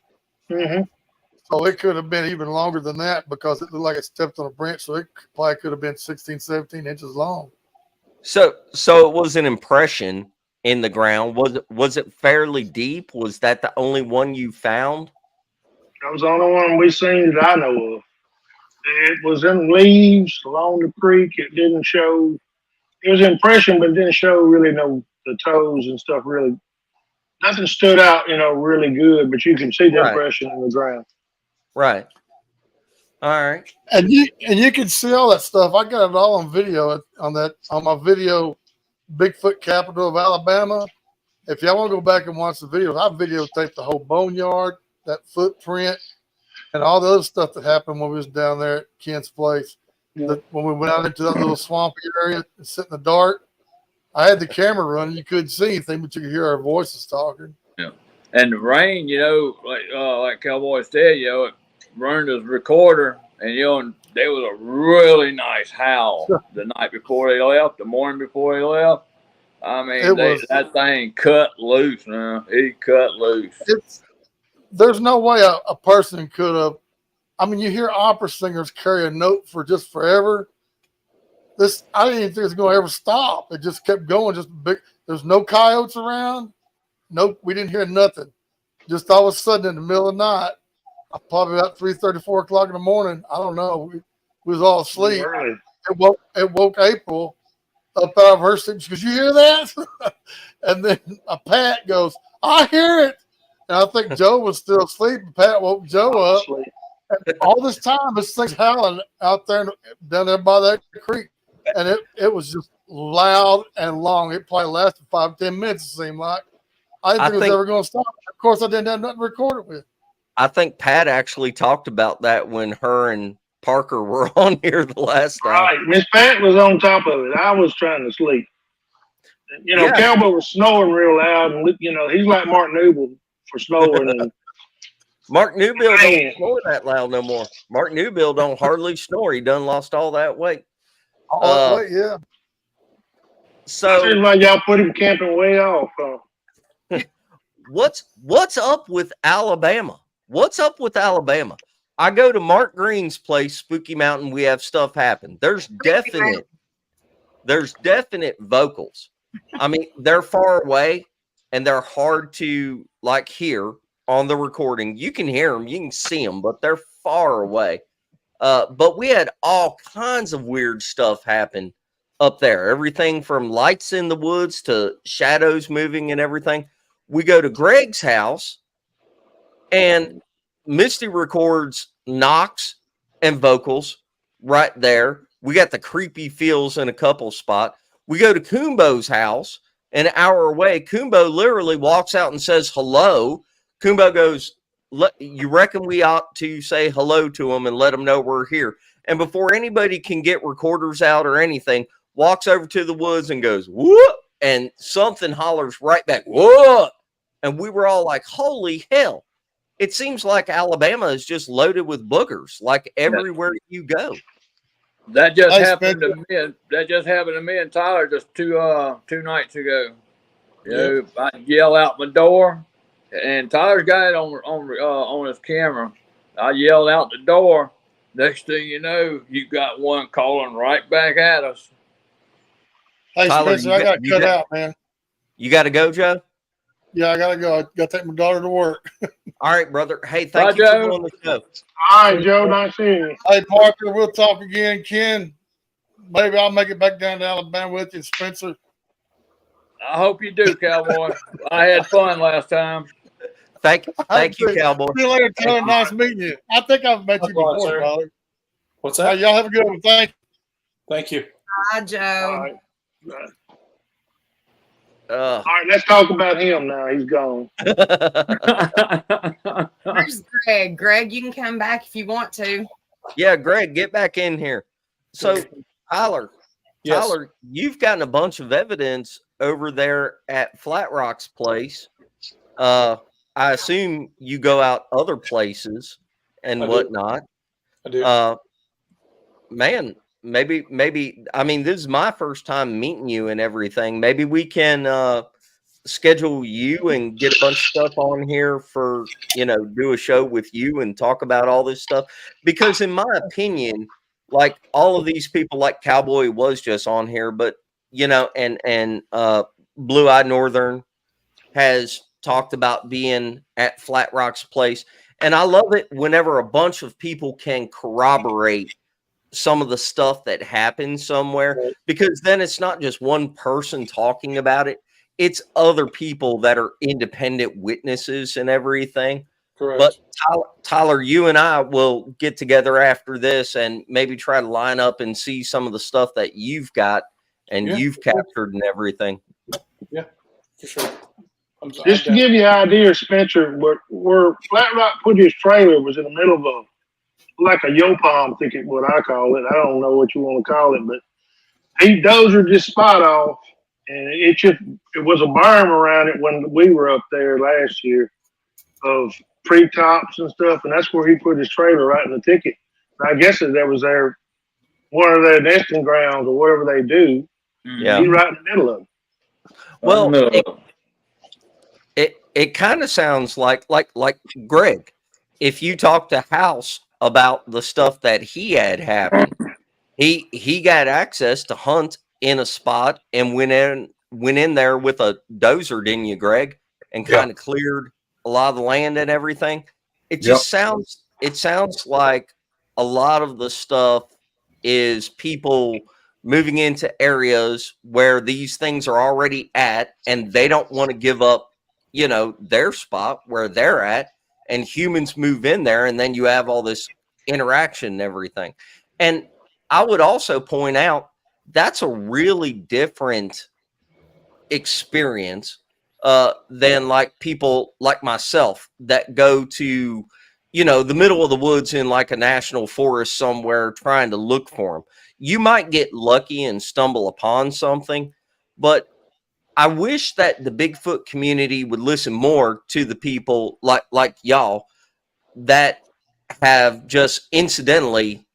Mm-hmm. So it could have been even longer than that because it looked like it stepped on a branch. So it probably could have been 16, 17 inches long. So it was an impression in the ground. Was it fairly deep? Was that the only one you found? That was the only one we seen that I know of. It was in leaves along the creek. It didn't show. It was an impression, but it didn't show really the toes and stuff. Really, nothing stood out, really good. But you can see the impression in the ground. Right. All right. And you can see all that stuff. I got it all on video on my video, Bigfoot Capital of Alabama. If y'all want to go back and watch the video, I videotaped the whole boneyard, that footprint, and all the other stuff that happened when we was down there at Ken's place. When we went out into that little swampy area and sit in the dark, I had the camera running. You couldn't see anything, but you could hear our voices talking. Yeah. And the rain, like Cowboy said, it ruined his recorder, and there was a really nice howl the night before they left, the morning before they left. I mean, that thing cut loose, man. He cut loose. There's no way a person could have. I mean, you hear opera singers carry a note for just forever. I didn't even think it was going to ever stop. It just kept going. There's no coyotes around. Nope, we didn't hear nothing. Just all of a sudden in the middle of the night, probably about 3:30, 4 o'clock in the morning. I don't know. We was all asleep. Right. It woke April up out of her sleep. She goes, "You hear that?" And then Pat goes, "I hear it." And I think Joe was still asleep. And Pat woke Joe up. And all this time, this thing's howling out there down there by that creek, and it was just loud and long. It probably lasted 5-10 minutes. It seemed like. I didn't think it was ever going to stop. Of course, I didn't have nothing to record it with. I think Pat actually talked about that when her and Parker were on here the last time. Right. Miss Pat was on top of it. I was trying to sleep. Cowboy was snoring real loud, and he's like Mark Newbill for snoring. And Mark Newbill don't snore that loud no more. Mark Newbill don't hardly snore. He done lost all that weight. All that weight, yeah. So it seems like y'all put him camping way off. What's up with Alabama? What's up with Alabama? I go to Mark Green's place, Spooky Mountain. We have stuff happen. There's definite vocals. I mean, they're far away and they're hard to hear on the recording. You can hear them, you can see them, but they're far away. But we had all kinds of weird stuff happen up there. Everything from lights in the woods to shadows moving and everything. We go to Greg's house and Misty records knocks and vocals right there. We got the creepy feels in a couple spot. We go to Kumbo's house an hour away. Kumbo literally walks out and says hello. Kumbo goes, you reckon we ought to say hello to them and let them know we're here? And before anybody can get recorders out or anything, walks over to the woods and goes, whoop, and something hollers right back, whoop. And we were all like, holy hell. It seems like Alabama is just loaded with boogers, like everywhere you go. That just happened to me. That just happened to me and Tyler just two nights ago. You know, I yell out my door, and Tyler's got it on his camera. I yelled out the door. Next thing you know, you got one calling right back at us. Hey, Tyler, Spencer, I got cut out, man. You got to go, Joe? Yeah, I got to go. I got to take my daughter to work. All right, brother. Hey, thank you Joe. for doing the show. All right, Joe. Nice seeing you. Hey, Parker, we'll talk again. Ken, maybe I'll make it back down to Alabama with you, Spencer. I hope you do, Cowboy. I had fun last time. Thank you, Cowboy. See you later, Tyler. Nice meeting you. I think I've met you before, Tyler. What's that? Y'all have a good one. Thank you. Bye, Joe. All right. All right, let's talk about him now. He's gone. Where's Greg? Greg, you can come back if you want to. Yeah, Greg, get back in here. So, Tyler, Yes. Tyler, you've gotten a bunch of evidence over there at Flatrock's place. I assume you go out other places and I do. whatnot. I do. Man, maybe. I mean, this is my first time meeting you and everything. Maybe we can schedule you and get a bunch of stuff on here for, do a show with you and talk about all this stuff. Because in my opinion, like all of these people, like Cowboy was just on here, but and Blue Eyed Northern has talked about being at Flatrock's place. And I love it whenever a bunch of people can corroborate some of the stuff that happens somewhere, because then it's not just one person talking about it. It's other people that are independent witnesses and everything. Correct. But Tyler, you and I will get together after this and maybe try to line up and see some of the stuff that you've got and you've captured and everything. Yeah, for sure. Just to give you an idea, Spencer, where Flatrock put his trailer was in the middle of like a yo-palm thicket, what I call it. I don't know what you want to call it, but he dozered this spot off, and it was a berm around it when we were up there last year of tree tops and stuff, and that's where he put his trailer right in the thicket. And I guess that was one of their nesting grounds or whatever they do. Yeah, he's right in the middle of it. Well, it kind of sounds like Greg. If you talk to House about the stuff that he had happen, he got access to hunt in a spot and went in there with a dozer, didn't you, Greg? And kind of cleared a lot of the land and everything. It just sounds like a lot of the stuff is people moving into areas where these things are already at, and they don't want to give up, their spot where they're at, and humans move in there, and then you have all this interaction and everything. And I would also point out that's a really different experience than like people like myself that go to, the middle of the woods in like a national forest somewhere trying to look for them. You might get lucky and stumble upon something, but I wish that the Bigfoot community would listen more to the people like y'all that have just incidentally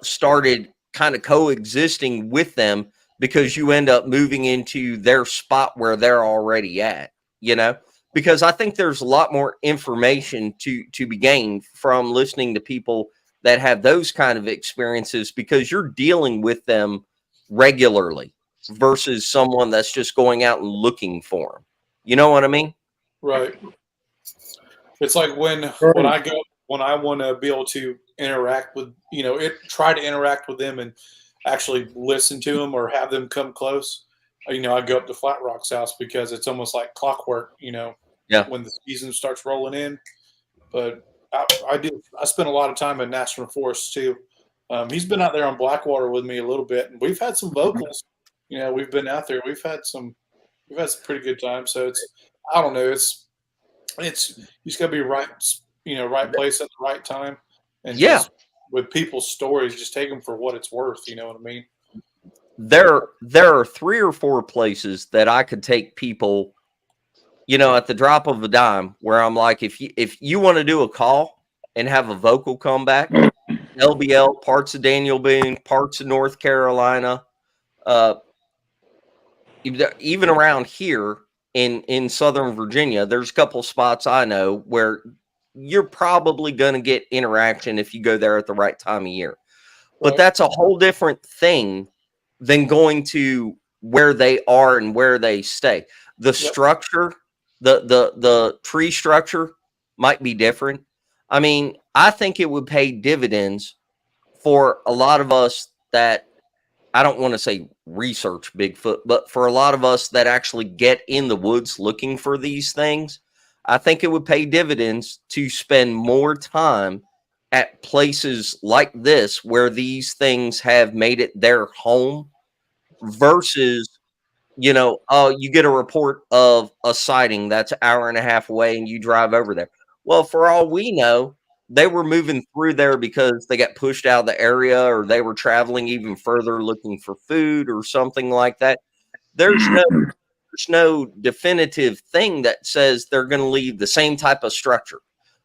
started kind of coexisting with them, because you end up moving into their spot where they're already at, because I think there's a lot more information to be gained from listening to people that have those kind of experiences, because you're dealing with them regularly versus someone that's just going out and looking for them. You know what I mean? Right. It's like when I want to be able to interact with, try to interact with them and actually listen to them or have them come close. I go up to Flatrock's house because it's almost like clockwork, when the season starts rolling in. But I spent a lot of time in national forests too. He's been out there on Blackwater with me a little bit, and we've had some vocals. We've been out there. We've had some pretty good times. So I don't know. it's you just gotta be right, right place at the right time, and Yeah. just with people's stories, just take them for what it's worth. You know what I mean? There are 3 or 4 places that I could take people, at the drop of a dime, where I'm like, if you want to do a call and have a vocal come back, LBL, parts of Daniel Boone, parts of North Carolina, even around here in Southern Virginia, there's a couple spots I know where you're probably going to get interaction if you go there at the right time of year. But that's a whole different thing than going to where they are and where they stay. The structure, the tree structure might be different. I mean, I think it would pay dividends for a lot of us that, I don't want to say research Bigfoot, but for a lot of us that actually get in the woods looking for these things, I think it would pay dividends to spend more time at places like this where these things have made it their home versus, you get a report of a sighting that's an hour and a half away and you drive over there. Well, for all we know, they were moving through there because they got pushed out of the area, or they were traveling even further looking for food or something like that. There's no definitive thing that says they're going to leave the same type of structure.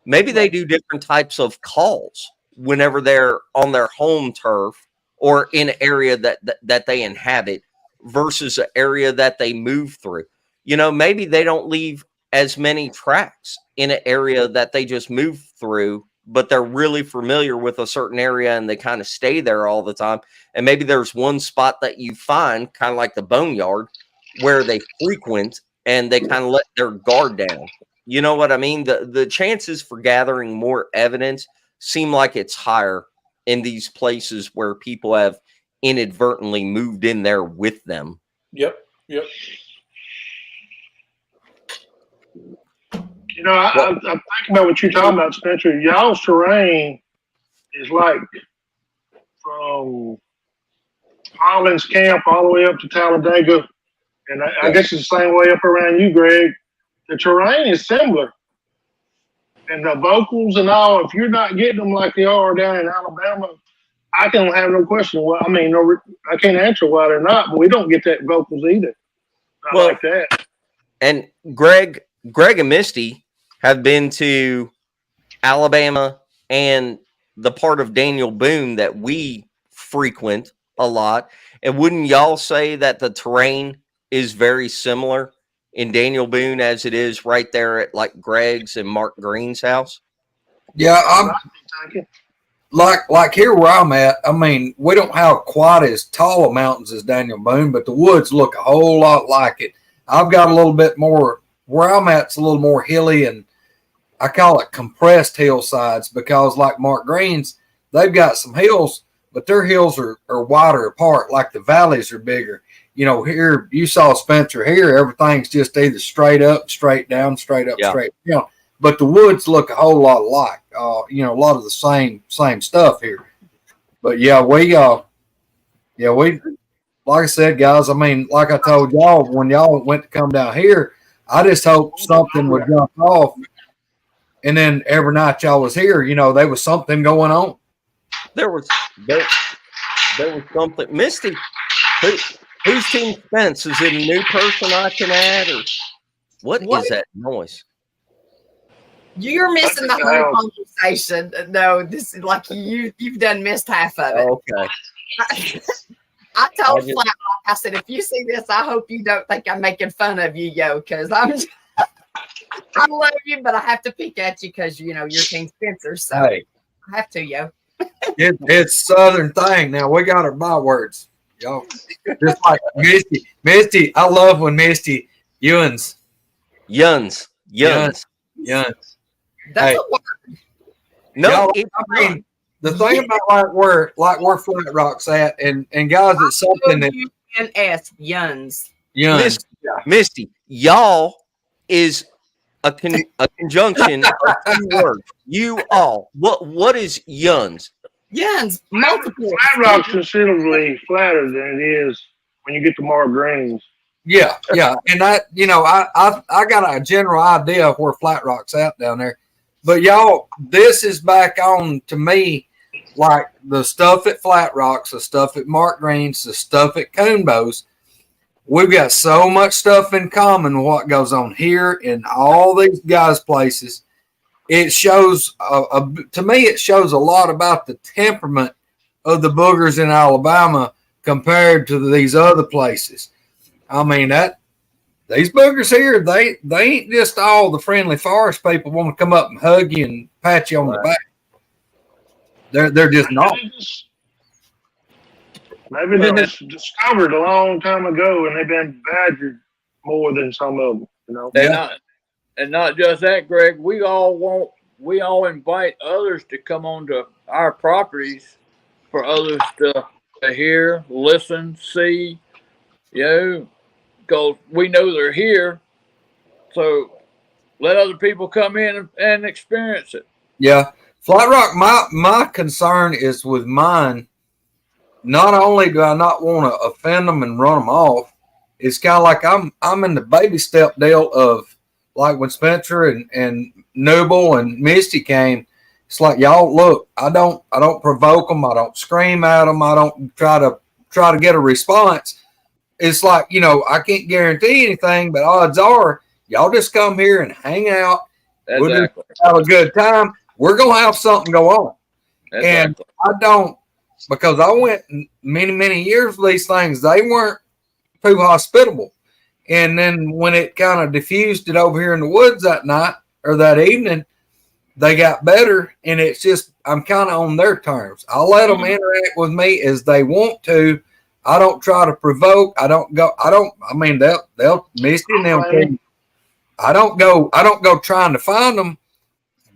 Maybe they do different types of calls whenever they're on their home turf or in an area that they inhabit versus an area that they move through. Maybe they don't leave as many tracks in an area that they just move through, but they're really familiar with a certain area and they kind of stay there all the time. And maybe there's one spot that you find, kind of like the Boneyard, where they frequent and they kind of let their guard down. You know what I mean? The chances for gathering more evidence seem like it's higher in these places where people have inadvertently moved in there with them. Yep. I'm thinking about what you're talking about, Spencer. Y'all's terrain is like from Hollins Camp all the way up to Talladega, and I guess it's the same way up around you, Greg. The terrain is similar, and the vocals and all. If you're not getting them like they are down in Alabama, I can have no question. Well, I mean, I can't answer why they're not, but we don't get that vocals either. Not like that. And Greg and Misty have been to Alabama and the part of Daniel Boone that we frequent a lot. And wouldn't y'all say that the terrain is very similar in Daniel Boone as it is right there at like Greg's and Mark Green's house? Yeah, I'm like here where I'm at. I mean, we don't have quite as tall of mountains as Daniel Boone, but the woods look a whole lot like it. I've got a little bit more where I'm at. It's a little more hilly, and I call it compressed hillsides because, like Mark Green's, they've got some hills, but their hills are wider apart. Like the valleys are bigger. Here you saw Spencer. Here, everything's just either straight up, straight down, straight up, straight down. But the woods look a whole lot alike. A lot of the same stuff here. But we like I said, guys. I mean, like I told y'all when y'all went to come down here, I just hope something would jump off. And then every night y'all was here, there was something going on. There was something. Misty, who's Team Spence? Is it a new person I can add, or what is that noise? You're missing the whole conversation. No, this is like you've done missed half of it. Okay. I told Flatrock, I said, if you see this, I hope you don't think I'm making fun of you, because I love you, but I have to pick at you because you're Team Spencer. So I have to, It's Southern thing. Now we got our bywords, just like Misty. I love when Misty yuns. Yuns. That's a word. No, I mean the thing about like where Flatrock's at, and guys, it's something that yuns. Misty, y'all is a conjunction of two words. You all. What is yuns? Yuns, multiple. Flatrock's considerably flatter than it is when you get to Mark Green's. Yeah, yeah, and that I got a general idea of where Flatrock's at down there, but y'all, this is back on to me like the stuff at Flatrock's, the stuff at Mark Green's, the stuff at Coonbow's. We've got so much stuff in common. What goes on here in all these guys' places, it shows to me. It shows a lot about the temperament of the boogers in Alabama compared to these other places. I mean that these boogers here, they ain't just all the friendly forest people want to come up and hug you and pat you on the back. They're just not. Maybe they just discovered a long time ago, and they've been badgered more than some of them. You know, and not just that, Greg. We all invite others to come onto our properties for others to hear, listen, see. Because we know they're here, so let other people come in and experience it. Yeah, Flatrock. My concern is with mine. Not only do I not want to offend them and run them off, it's kind of like I'm in the baby step deal of like when Spencer and Noble and Misty came. It's like, y'all look. I don't provoke them. I don't scream at them. I don't try to get a response. It's like, I can't guarantee anything, but odds are y'all just come here and hang out. Exactly. We'll just have a good time. We're going to have something go on. Exactly. And I don't, because I went many, many years with these things. They weren't too hospitable. And then when it kind of diffused it over here in the woods that night or that evening, they got better. And it's just, I'm kind of on their terms. I'll let them interact with me as they want to. I don't try to provoke. I mean, they'll Misty and them. I don't go trying to find them.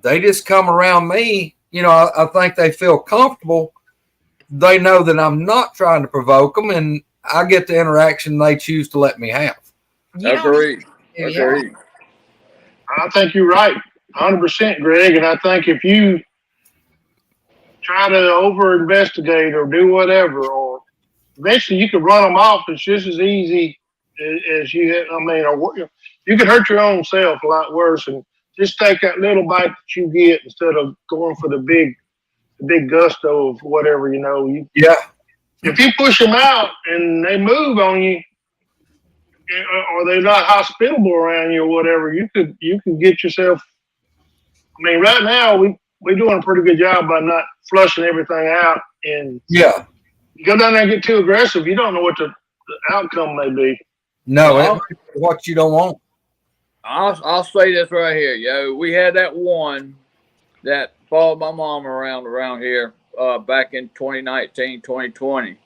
They just come around me. I think they feel comfortable. They know that I'm not trying to provoke them, and I get the interaction they choose to let me have. Agreed. I think you're right, 100%, Greg. And I think if you try to over-investigate or do whatever, or eventually you could run them off. It's just as easy as you hit. I mean, you could hurt your own self a lot worse, and just take that little bite that you get instead of going for the big gusto of whatever, If you push them out and they move on you, or they're not hospitable around you or whatever, you can get yourself. I mean, right now we're doing a pretty good job by not flushing everything out, and you go down there and get too aggressive, you don't know what the outcome may be. No, what you don't want. I'll say this right here, we had that one that followed my mom around here back in 2019, 2020.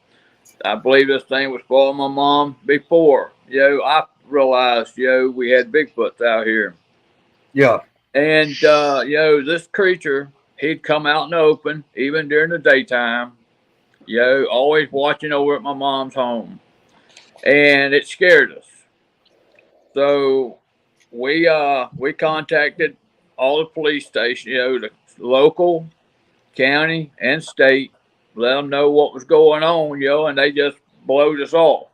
I believe this thing was following my mom before. I realized, we had Bigfoots out here. Yeah. And, this creature, he'd come out in the open, even during the daytime, always watching over at my mom's home. And it scared us. So we contacted all the police stations, the local, county, and state, let them know what was going on, and they just blowed us off.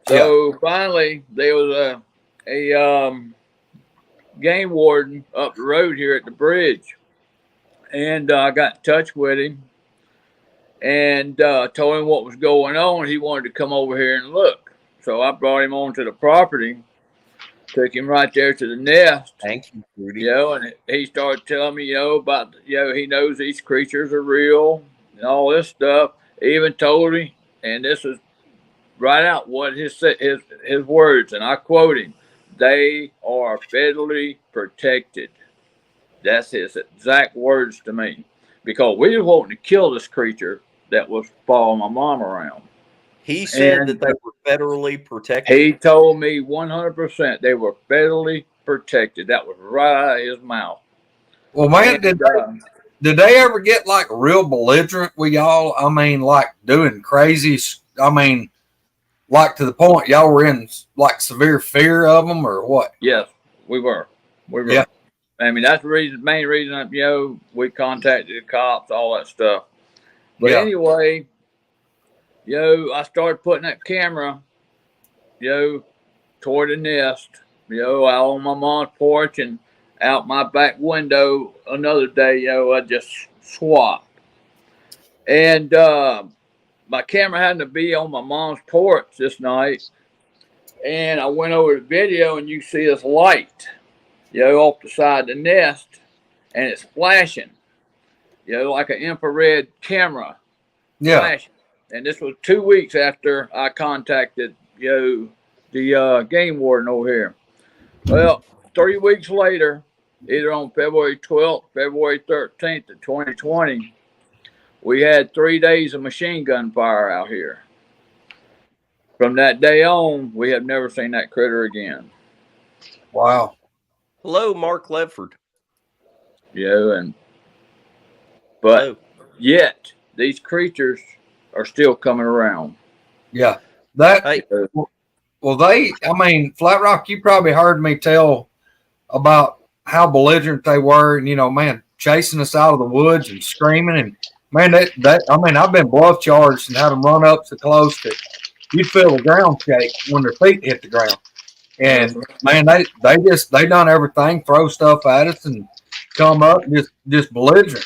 So finally, there was a game warden up the road here at the bridge, and I got in touch with him and told him what was going on. He wanted to come over here and look. So I brought him onto the property, took him right there to the nest. Thank you, Rudy. And he started telling me, about, he knows these creatures are real and all this stuff. He even told me, and this is right out what his words, and I quote him, "They are federally protected." That's his exact words to me, because we were wanting to kill this creature that was following my mom around. He said that they were federally protected. He told me 100% they were federally protected. That was right out of his mouth. Well, man, did they ever get like real belligerent with y'all? I mean, like doing crazy. I mean, like to the point y'all were in like severe fear of them, or what? Yes, we were. Yeah. I mean, that's the main reason, we contacted the cops, all that stuff. But anyway, I started putting that camera toward the nest, out on my mom's porch and out my back window. Another day, I just swapped. And my camera happened to be on my mom's porch this night. And I went over the video, and you see this light, off the side of the nest, and it's flashing, like an infrared camera. Yeah. Flashing. And this was 2 weeks after I contacted, the game warden over here. Well, 3 weeks later, either on February 12th, February 13th of 2020, we had 3 days of machine gun fire out here. From that day on, we have never seen that critter again. Wow. Hello, Mark Ledford. But yet these creatures are still coming around. Yeah. Flatrock, you probably heard me tell about how belligerent they were and, chasing us out of the woods and screaming. And man, I've been bluff charged and had them run up so close that you'd feel the ground shake when their feet hit the ground. And man, they done everything, throw stuff at us and come up and just belligerent.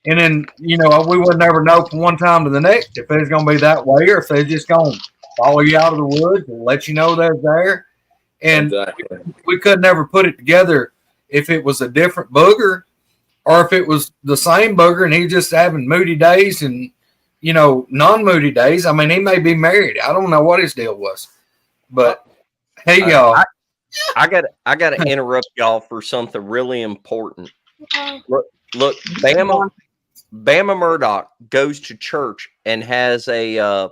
And then, we would never know from one time to the next if it's going to be that way or if they're just going to follow you out of the woods and let you know they're there. And we could never put it together if it was a different booger or if it was the same booger and he just having moody days and, non-moody days. I mean, he may be married. I don't know what his deal was. But, hey, y'all. I gotta interrupt y'all for something really important. Look, Bama Murdoch goes to church and has a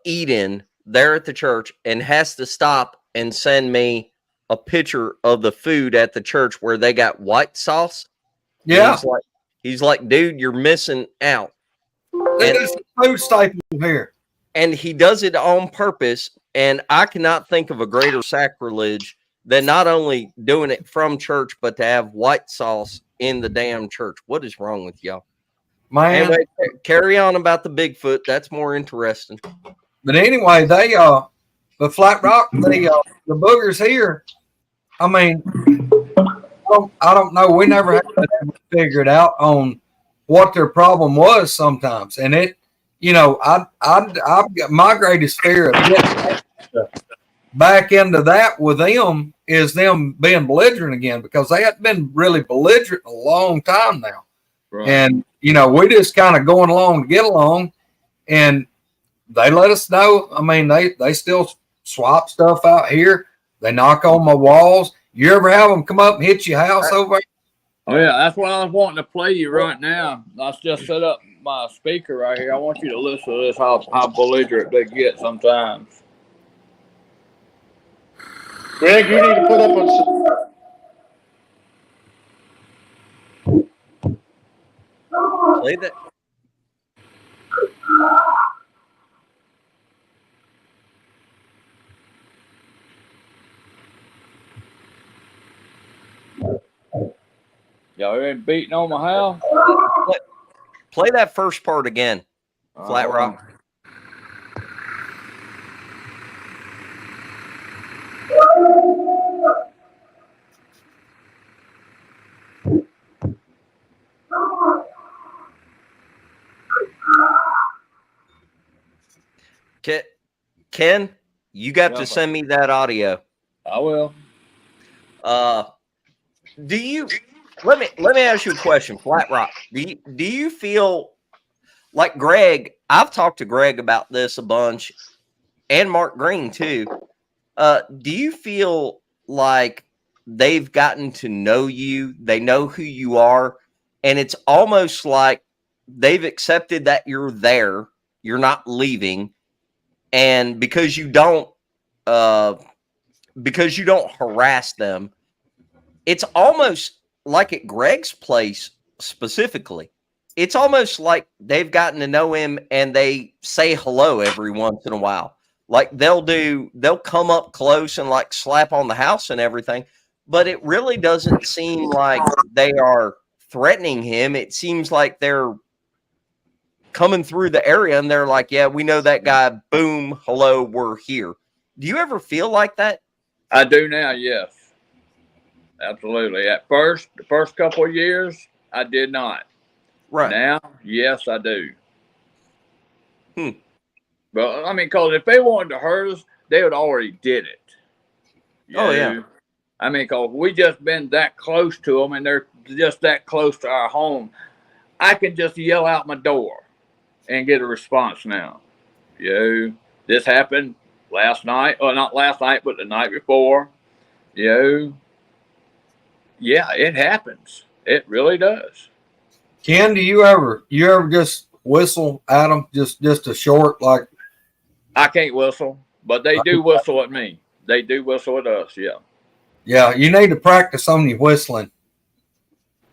eat-in there at the church and has to stop and send me a picture of the food at the church where they got white sauce. Yeah. He's like, dude, you're missing out. That is a food staple here. And he does it on purpose. And I cannot think of a greater sacrilege than not only doing it from church, but to have white sauce in the damn church. What is wrong with y'all? Man. Anyway, carry on about the Bigfoot. That's more interesting. But anyway, the Flatrock, the boogers here, I mean, I don't know. We never had to figure it out on what their problem was sometimes. And it, I've got my greatest fear of getting back into that with them is them being belligerent again, because they haven't been really belligerent in a long time now. Right. And, we just kind of going along to get along, and they let us know. I mean, they still swap stuff out here. They knock on my walls. You ever have them come up and hit your house over? Oh, yeah, that's what I was wanting to play you right now. I just set up my speaker right here. I want you to listen to this, how belligerent they get sometimes. Greg, you need to put up a... Play that. Y'all ain't beating on my house? Play that first part again, Flatrock. Ken, you got to send me that audio. I will. Do you? Let me ask you a question, Flatrock. Do you feel like Greg? I've talked to Greg about this a bunch, and Mark Green too. Do you feel like they've gotten to know you? They know who you are, and it's almost like they've accepted that you're there. You're not leaving, and because you don't harass them, it's almost like at Greg's place specifically, it's almost like they've gotten to know him and they say hello every once in a while. Like they'll come up close and like slap on the house and everything, but it really doesn't seem like they are threatening him. It seems like they're coming through the area and they're like, yeah, we know that guy. Boom. Hello. We're here. Do you ever feel like that? I do now. Yes, absolutely. At first, the first couple of years, I did not. Right. Now, yes, I do. But I mean, because if they wanted to hurt us, they would already did it. Yeah. I mean, because we just been that close to them, and they're just that close to our home. I can just yell out my door and get a response now. This happened last night, or not last night, but the night before. Yeah, it happens. It really does. Ken, do you ever just whistle at them, just a short, like? I can't whistle, but they do whistle at me. They do whistle at us. Yeah. Yeah, you need to practice on your whistling.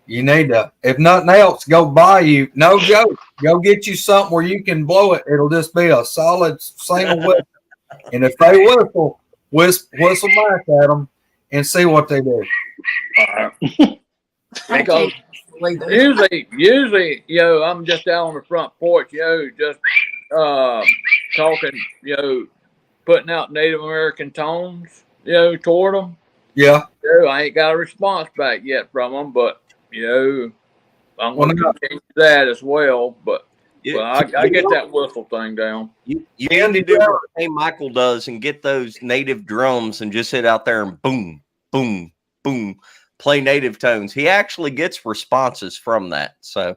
You need to, if nothing else, go buy you. No joke. Go get you something where you can blow it. It'll just be a solid single whistle. And if they whistle back at them and see what they do. Because usually, I'm just out on the front porch, just talking, putting out Native American tones, toward them. Yeah. I ain't got a response back yet from them, but I'm going to change that as well. But I get that whistle thing down. You need to do what Hey Michael does and get those native drums and just sit out there and boom, boom, boom, play native tones. He actually gets responses from that. So,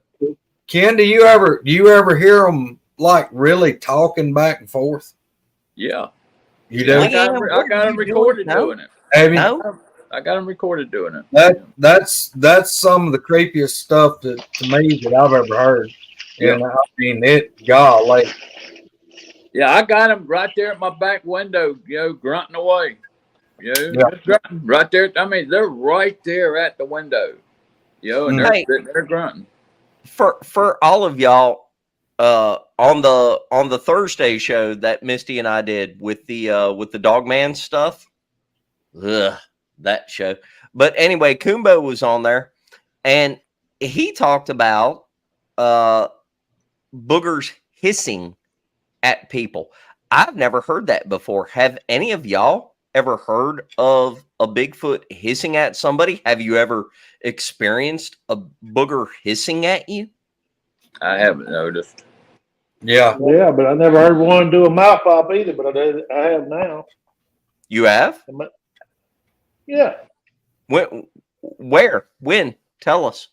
Ken, do you ever hear them like really talking back and forth? Yeah, you do. I got them recorded doing it. I got them recorded doing it. That's some of the creepiest stuff to me that I've ever heard. Yeah. And I mean, golly. Yeah, I got them right there at my back window, grunting away. Grunting right there. I mean, they're right there at the window. And they're grunting. For all of y'all, on the Thursday show that Misty and I did with the Dogman stuff. That show. But anyway, Kumbo was on there and he talked about boogers hissing at people. I've never heard that before. Have any of y'all ever heard of a Bigfoot hissing at somebody? Have you ever experienced a booger hissing at you? I haven't noticed. Yeah, but I never heard one do a mouth pop either. But I have now. You have? Yeah. Where? When? Tell us.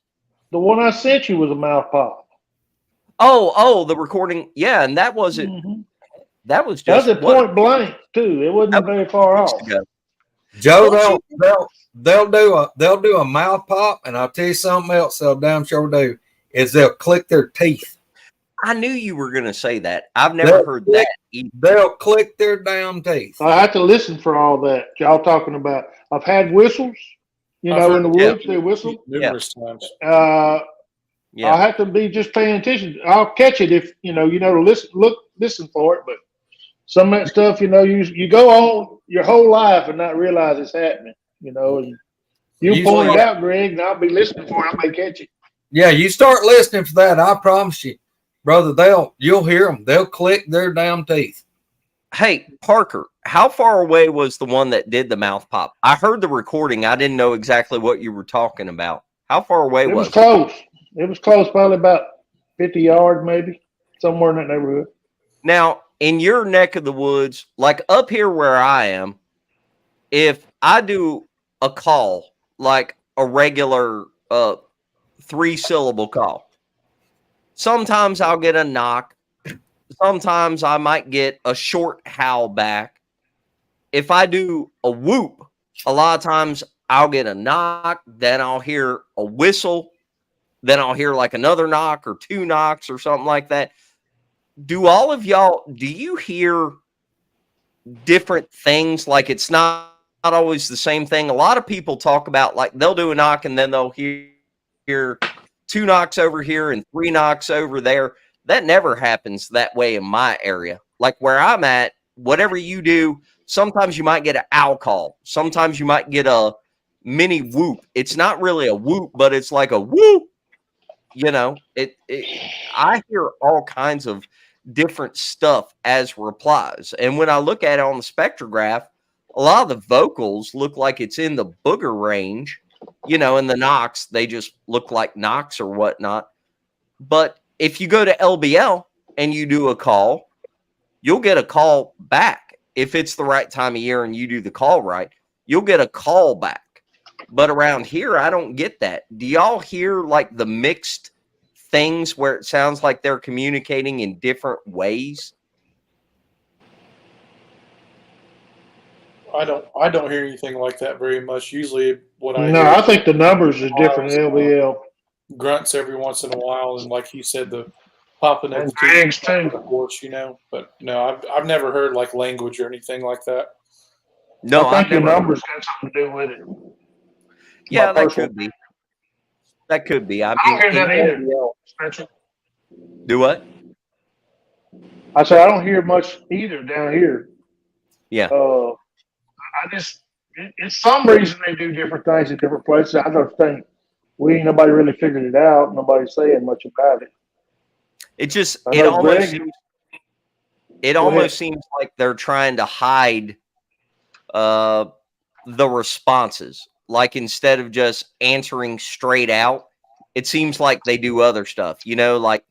The one I sent you was a mouth pop. Oh, the recording. Yeah, and that wasn't. Mm-hmm. That was just. That was at point blank too. It wasn't very far off. Joe, they'll do a mouth pop, and I'll tell you something else. They'll damn sure do is they'll click their teeth. I knew you were going to say that. I've never heard that either. They'll click their damn teeth. I have to listen for all that y'all talking about. I've had whistles, in the woods. They whistle numerous times. I have to be just paying attention. I'll catch it if to listen for it. But some of that stuff, you go on your whole life and not realize it's happening. And you point it out, Greg, and I'll be listening for it. I may catch it. Yeah, you start listening for that. I promise you, brother. You'll hear them. They'll click their damn teeth. Hey, Parker, how far away was the one that did the mouth pop? I heard the recording. I didn't know exactly what you were talking about. How far away was it? It was close. It was close, probably about 50 yards, maybe, somewhere in that neighborhood. Now, in your neck of the woods, like up here where I am, if I do a call, like a regular 3-syllable call, sometimes I'll get a knock. Sometimes I might get a short howl back. If I do a whoop, a lot of times I'll get a knock, then I'll hear a whistle, then I'll hear like another knock or 2 knocks or something like that. Do all of y'all, do you hear different things? Like it's not always the same thing. A lot of people talk about like they'll do a knock and then they'll hear 2 knocks over here and 3 knocks over there. That never happens that way in my area. Like where I'm at, whatever you do, sometimes you might get an owl call. Sometimes you might get a mini whoop. It's not really a whoop, but it's like a whoop. I I hear all kinds of different stuff as replies. And when I look at it on the spectrograph, a lot of the vocals look like it's in the booger range, and the knocks, they just look like knocks or whatnot. But if you go to LBL and you do a call, you'll get a call back. If it's the right time of year and you do the call right, you'll get a call back. But around here, I don't get that. Do y'all hear like the mixed things where it sounds like they're communicating in different ways? I don't hear anything like that very much. Usually what I No, hear I think the numbers are different in LBL. Grunts every once in a while, and like you said, the popping of And the drags teeth, too. of course, But no, I've never heard like language or anything like that. No, I think I've your never. numbers got something to do with it. Yeah, that personal- could be. That could be. I I don't mean, hear that in either, LBL Spencer. do what? I said I don't hear much either down here. Yeah. I just, it's some reason they do different things at different places. I don't think ain't nobody really figured it out. Nobody's saying much about it. It just I it know almost Greg- seems like they're trying to hide the responses. Like instead of just answering straight out, it seems like they do other stuff. Like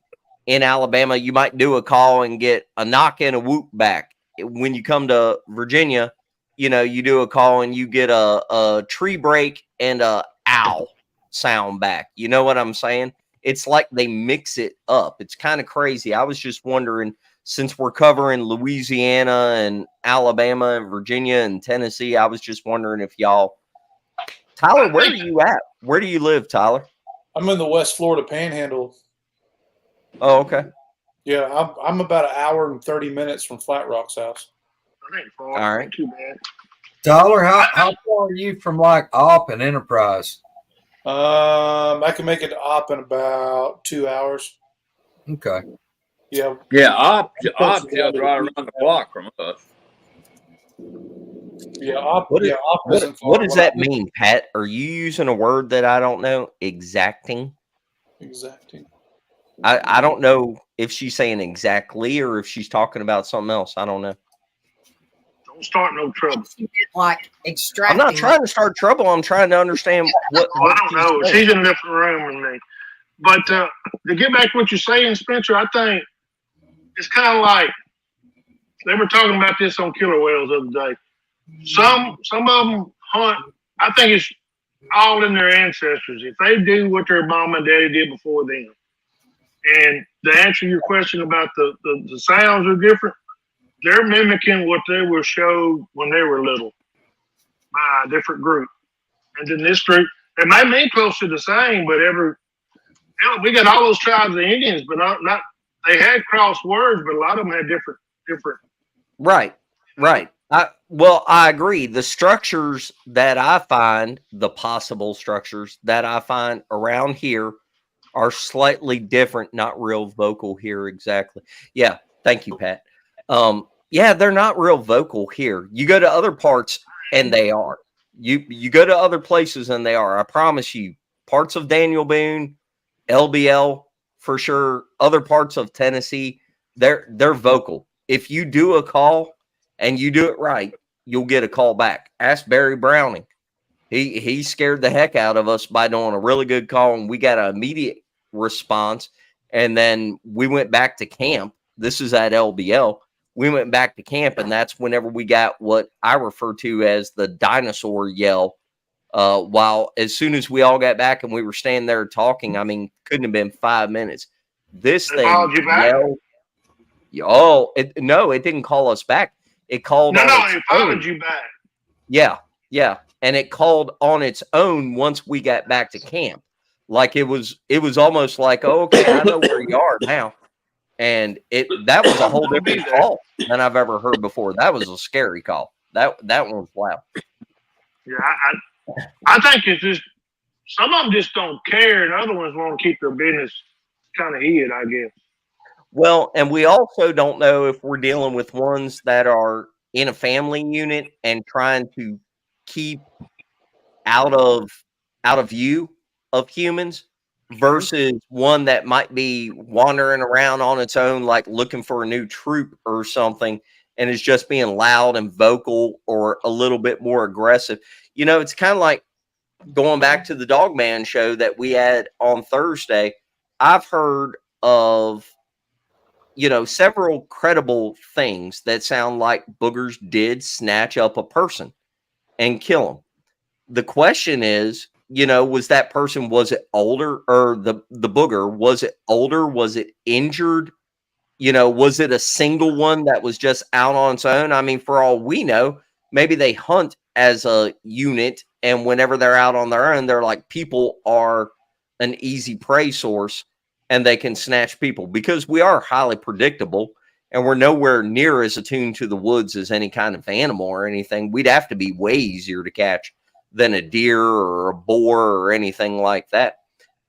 in Alabama, you might do a call and get a knock and a whoop back. When you come to Virginia, you do a call and you get a tree break and a ow sound back. You know what I'm saying? It's like they mix it up. It's kind of crazy. I was just wondering, since we're covering Louisiana and Alabama and Virginia and Tennessee, I was just wondering if y'all, Tyler, where are you at? Where do you live, Tyler? I'm in the West Florida Panhandle. Oh, okay. Yeah, I'm about an hour and 30 minutes from Flatrock's house. All right. Not too bad. Tyler, how far are you from like Op and Enterprise? I can make it to Op in about 2 hours. Okay. Yeah. Yeah, Op just right around the block from us. Yeah, Op. What isn't far. does that mean, Pat? Are you using a word that I don't know? Exacting? Exacting. I don't know if she's saying exactly or if she's talking about something else. I don't know. Don't start no trouble. Like extracting. I'm not trying to start trouble. I'm trying to understand what I don't know. she's saying. She's in a different room than me. But to get back to what you're saying, Spencer, I think it's kind of like they were talking about this on killer whales the other day. Some of them hunt. I think it's all in their ancestors. If they do what their mom and daddy did before them, and to answer your question about the sounds are different, they're mimicking what they were showed when they were little by a different group. And then this group, it might mean close to the same, but we got all those tribes of Indians, but not they had cross words, but a lot of them had different. Right. I agree. The structures that I find, the possible structures that I find around here are slightly different, not real vocal here exactly. Yeah, thank you, Pat. Yeah, they're not real vocal here. You go to other parts and they are. You go to other places and they are. I promise you, parts of Daniel Boone, LBL for sure, other parts of Tennessee, they're vocal. If you do a call and you do it right, you'll get a call back. Ask Barry Browning. He scared the heck out of us by doing a really good call, and we got an immediate response. And then we went back to camp. This is at LBL. We went back to camp, and that's whenever we got what I refer to as the dinosaur yell. While as soon as we all got back and we were standing there talking, I mean, couldn't have been 5 minutes. This thing yelled. Oh, no, it didn't call us back. It called. It followed you back. Yeah. And it called on its own once we got back to camp. Like it was almost like, oh, okay, I know where you are now. And that was a whole different call than I've ever heard before. That was a scary call. That one was loud. Yeah, I think it's just some of them just don't care, and other ones want to keep their business kind of hid, I guess. Well, and we also don't know if we're dealing with ones that are in a family unit and trying to keep out of view of humans, versus one that might be wandering around on its own, like looking for a new troop or something, and is just being loud and vocal or a little bit more aggressive. You know, it's kind of like going back to the Dogman show that we had on Thursday. I've heard of, you know, several credible things that sound like boogers did snatch up a person and kill them. The question is, you know, was that person, was it older, or the booger, was it older? Was it injured? You know, was it a single one that was just out on its own? I mean, for all we know, maybe they hunt as a unit, and whenever they're out on their own, they're like, people are an easy prey source and they can snatch people, because we are highly predictable and we're nowhere near as attuned to the woods as any kind of animal or anything. We'd have to be way easier to catch than a deer or a boar or anything like that.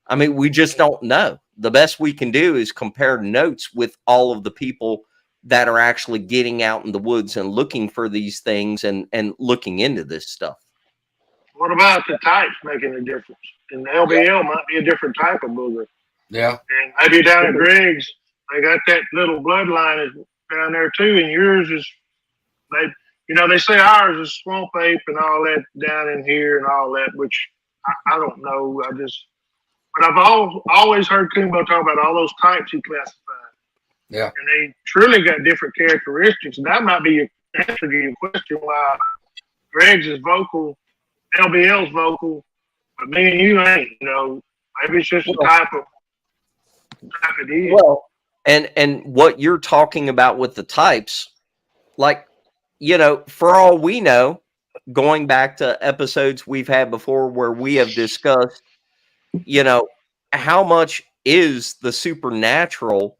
I mean, we just don't know. The best we can do is compare notes with all of the people that are actually getting out in the woods and looking for these things and looking into this stuff. What about the types making a difference? And the LBL might be a different type of booger. Yeah. And maybe down at Greg's, they got that little bloodline down there too, and yours is, they say ours is swamp ape and all that down in here and all that, which I don't know. But I've always heard Kumbo talk about all those types he classified. Yeah. And they truly got different characteristics. And that might be your answer to your question why Greg's is vocal, LBL's vocal, but me and you ain't, you know. Maybe it's just a type of deal. Well, and what you're talking about with the types, like, you know, for all we know, going back to episodes we've had before where we have discussed, you know, how much is the supernatural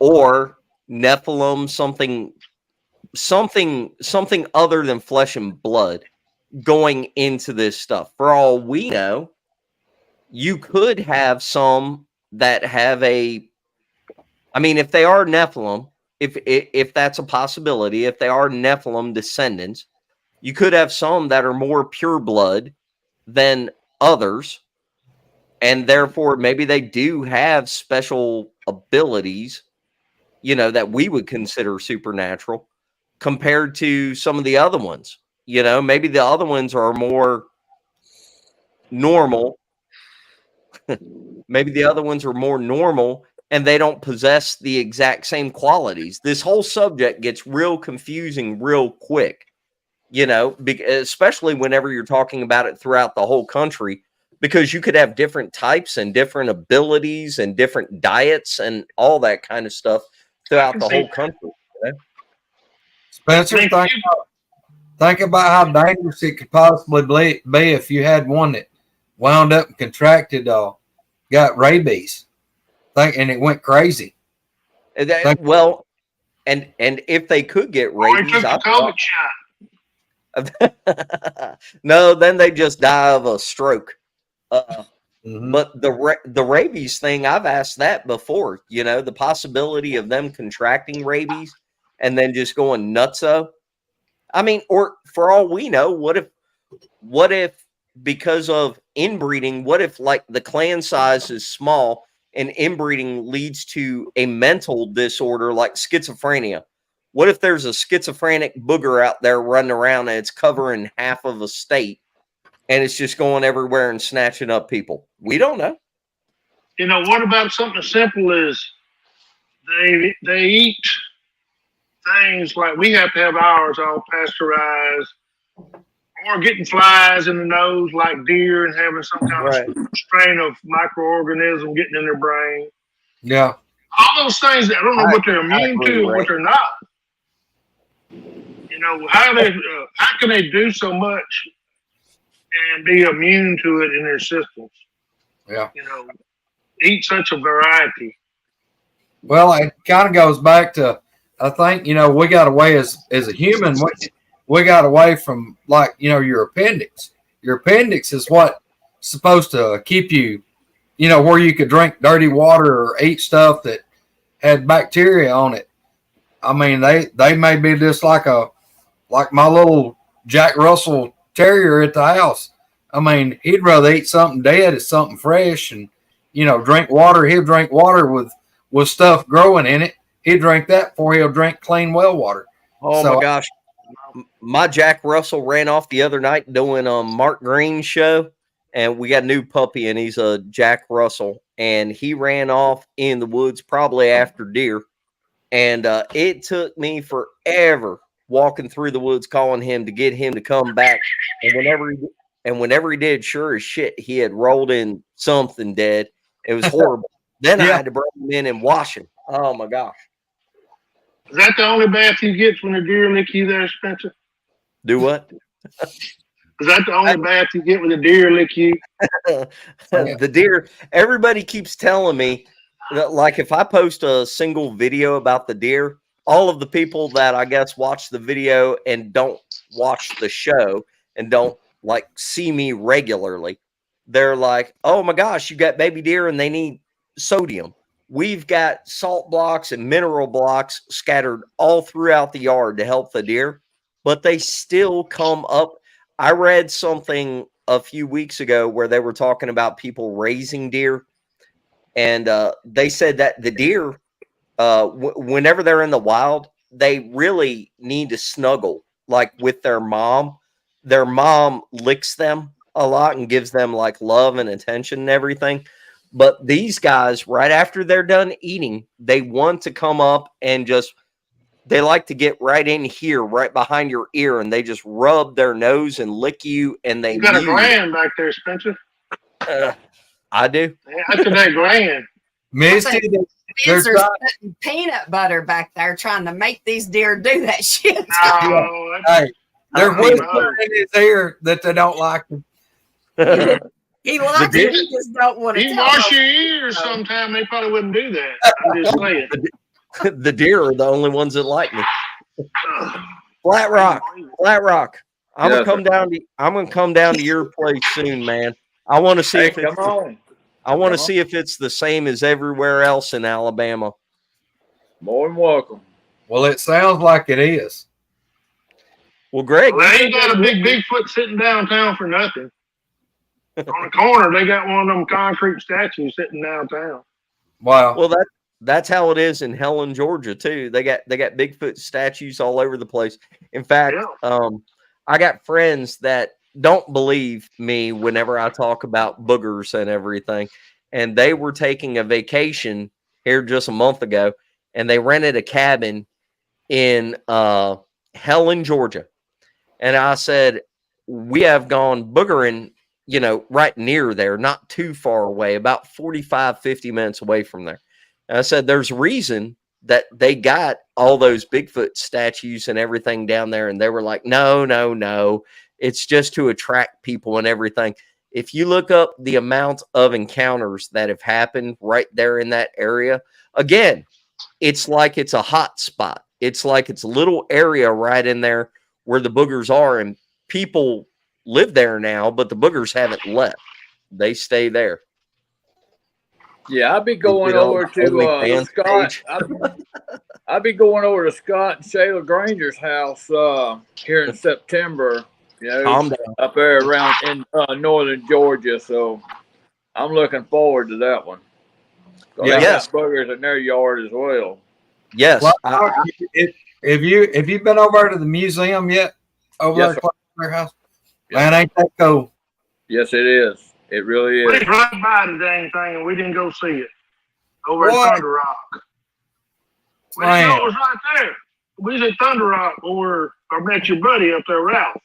or Nephilim, something other than flesh and blood going into this stuff. For all we know, you could have some that have if they are Nephilim, if that's a possibility, if they are Nephilim descendants, you could have some that are more pure blood than others, and therefore maybe they do have special abilities, you know, that we would consider supernatural compared to some of the other ones. You know, maybe the other ones are more normal. Maybe the other ones are more normal and they don't possess the exact same qualities. This whole subject gets real confusing real quick, you know, especially whenever you're talking about it throughout the whole country, because you could have different types and different abilities and different diets and all that kind of stuff throughout the whole country. You know? Spencer, think about how dangerous it could possibly be if you had one that wound up and contracted, got rabies, and it went crazy. Well, and if they could get rabies, no, then they just die of a stroke. But the rabies thing, I've asked that before. You know, the possibility of them contracting rabies and then just going nutso. I mean, or for all we know, what if because of inbreeding, what if like the clan size is small and inbreeding leads to a mental disorder like schizophrenia? What if there's a schizophrenic booger out there running around and it's covering half of a state and it's just going everywhere and snatching up people? We don't know. You know, what about something as simple as they eat things like we have to have ours all pasteurized, or getting flies in the nose like deer and having some kind of strain of microorganism getting in their brain. Yeah. All those things that I don't know what they're immune to and what they're not. You know, how can they do so much and be immune to it in their systems? Yeah. You know, eat such a variety. Well, it kind of goes back to, I think, you know, we got away as a human, we got away from, like, you know, your appendix. Your appendix is what's supposed to keep you, you know, where you could drink dirty water or eat stuff that had bacteria on it. I mean, they may be just like my little Jack Russell Terrier at the house. I mean, he'd rather eat something dead as something fresh. And, drink water. He'll drink water with stuff growing in it. He'll drink that before he'll drink clean well water. Oh my gosh. My Jack Russell ran off the other night doing Mark Green's show, and we got a new puppy, and he's a Jack Russell, and he ran off in the woods probably after deer, and it took me forever walking through the woods calling him to get him to come back, and whenever he did, sure as shit, he had rolled in something dead. It was horrible. Then I had to bring him in and wash him. Oh my gosh. Is that the only bath you get when the deer lick you there, Spencer? Do what? Is that the only bath you get when the deer lick you? The deer, everybody keeps telling me that, like, if I post a single video about the deer, all of the people that I guess watch the video and don't watch the show and don't like see me regularly, they're like, oh my gosh, you got baby deer and they need sodium. We've got salt blocks and mineral blocks scattered all throughout the yard to help the deer, but they still come up. I read something a few weeks ago where they were talking about people raising deer, and they said that the deer, whenever they're in the wild, they really need to snuggle like with their mom. Their mom licks them a lot and gives them like love and attention and everything. But these guys, right after they're done eating, they want to come up and they like to get right in here, right behind your ear, and they just rub their nose and lick you, and they You got a gland back there, Spencer. I do. After that gland. Misty, Spencer's putting peanut butter back there trying to make these deer do that shit. No, hey, they're whispering in his ear that they don't like him. He likes it, he just don't want to You tell wash them. your ears sometime, they probably wouldn't do that. I'm just saying. The deer are the only ones that like me. Flatrock. I'm gonna come down to. I'm gonna come down to your place soon, man. I want to see if it's. I want to see if it's the same as everywhere else in Alabama. More than welcome. Well, it sounds like it is. Well, Greg, Well, they ain't got a big Bigfoot sitting downtown for nothing. On the corner, they got one of them concrete statues sitting downtown. Wow. Well, that's how it is in Helen, Georgia, too. They got Bigfoot statues all over the place. In fact, I got friends that don't believe me whenever I talk about boogers and everything. And they were taking a vacation here just a month ago, and they rented a cabin in Helen, Georgia. And I said, we have gone boogering, right near there, not too far away, about 45, 50 minutes away from there. And I said, there's a reason that they got all those Bigfoot statues and everything down there. And they were like, no. It's just to attract people and everything. If you look up the amount of encounters that have happened right there in that area, again, it's like it's a hot spot. It's like it's a little area right in there where the boogers are, and people live there now, but the boogers haven't left. They stay there. Yeah, I'd be going over to Scott. I'd be going over to Scott and Shayla Granger's house here in September. Up there around in northern Georgia. So I'm looking forward to that one. Yeah, yes, boogers in their yard as well. Yes. Well, have you been over to the museum yet? Over there at their house? Yes. Man, ain't that cool? Yes, it is. It really is. We drove by the dang thing and we didn't go see it. Over at Thunder Rock. We didn't know it was right there. We was at Thunder Rock where I met your buddy up there, Ralph.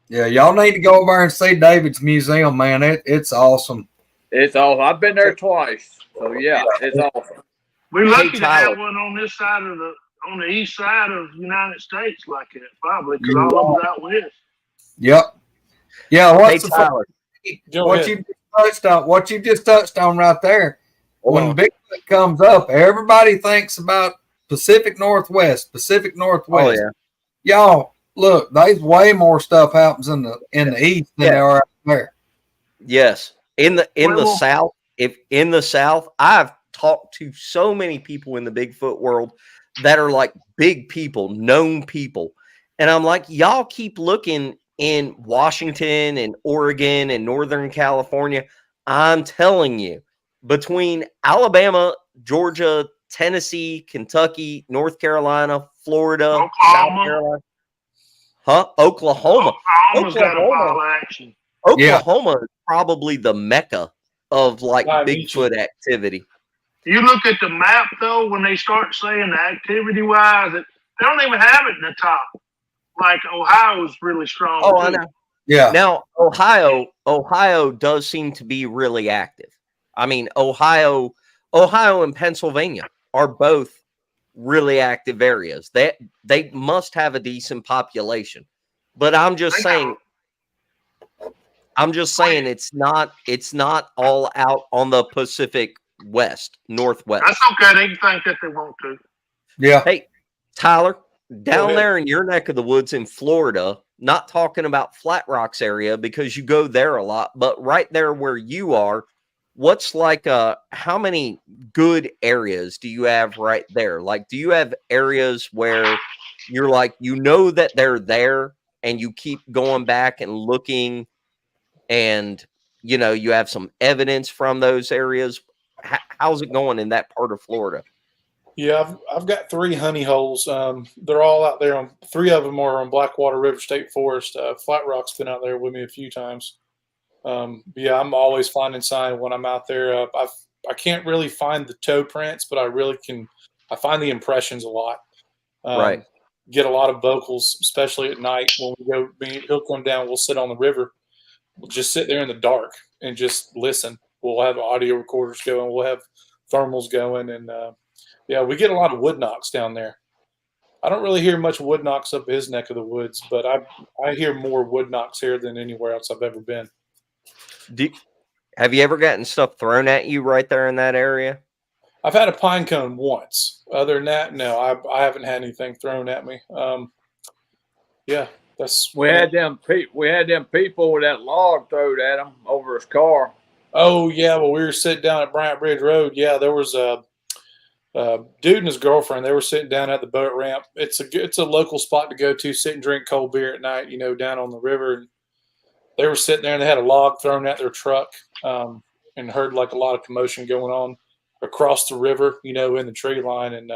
Yeah, y'all need to go over and see David's museum, man. It's awesome. It's awesome. I've been there twice. So yeah, it's awesome. We're lucky to have one on this side of on the east side of the United States like that, probably, because all of it out west. Yep. Yeah, what you just touched on right there. When Bigfoot comes up, everybody thinks about Pacific Northwest. Oh, yeah. Y'all, look, there's way more stuff happens in the east than there are out there. Yes. In the South, in the South, I've talked to so many people in the Bigfoot world that are like big people, known people. And I'm like, y'all keep looking in Washington and Oregon and Northern California. I'm telling you, between Alabama, Georgia, Tennessee, Kentucky, North Carolina, Florida, Oklahoma. South Carolina. Huh? Oklahoma. Oklahoma's got a pile of action. Oklahoma is probably the mecca of like Bigfoot activity. You look at the map though, when they start saying the activity wise, they don't even have it in the top. Like Ohio's really strong. Oh, too. I know. Yeah. Now Ohio does seem to be really active. I mean, Ohio and Pennsylvania are both really active areas. They must have a decent population. But I'm just saying it's not all out on the Pacific Northwest. That's okay. They can think that they want to. Yeah. Hey, Tyler, down there in your neck of the woods in Florida, not talking about Flatrock's area because you go there a lot, but right there where you are, what's like how many good areas do you have right there? Like, do you have areas where you're like, you know that they're there and you keep going back and looking and, you know, you have some evidence from those areas? How's it going in that part of Florida? Yeah, I've got 3 honey holes. They're all out there. 3 of them are on Blackwater River State Forest. Flatrock's been out there with me a few times. Yeah, I'm always finding sign when I'm out there. I can't really find the toe prints, but I really can. I find the impressions a lot. Right. Get a lot of vocals, especially at night when we go. He'll come down. We'll sit on the river. We'll just sit there in the dark and just listen. We'll have audio recorders going. We'll have thermals going, and yeah, we get a lot of wood knocks down there. I don't really hear much wood knocks up his neck of the woods, but I hear more wood knocks here than anywhere else I've ever been. Have you ever gotten stuff thrown at you right there in that area? I've had a pine cone once. Other than that, no, I haven't had anything thrown at me. Yeah, we had them people with that log thrown at him over his car. Oh yeah, well we were sitting down at Bryant Bridge Road. Yeah, there was a dude and his girlfriend. They were sitting down at the boat ramp. It's a local spot to go to, sit and drink cold beer at night. You know, down on the river. And they were sitting there and they had a log thrown at their truck, and heard like a lot of commotion going on across the river, you know, in the tree line. And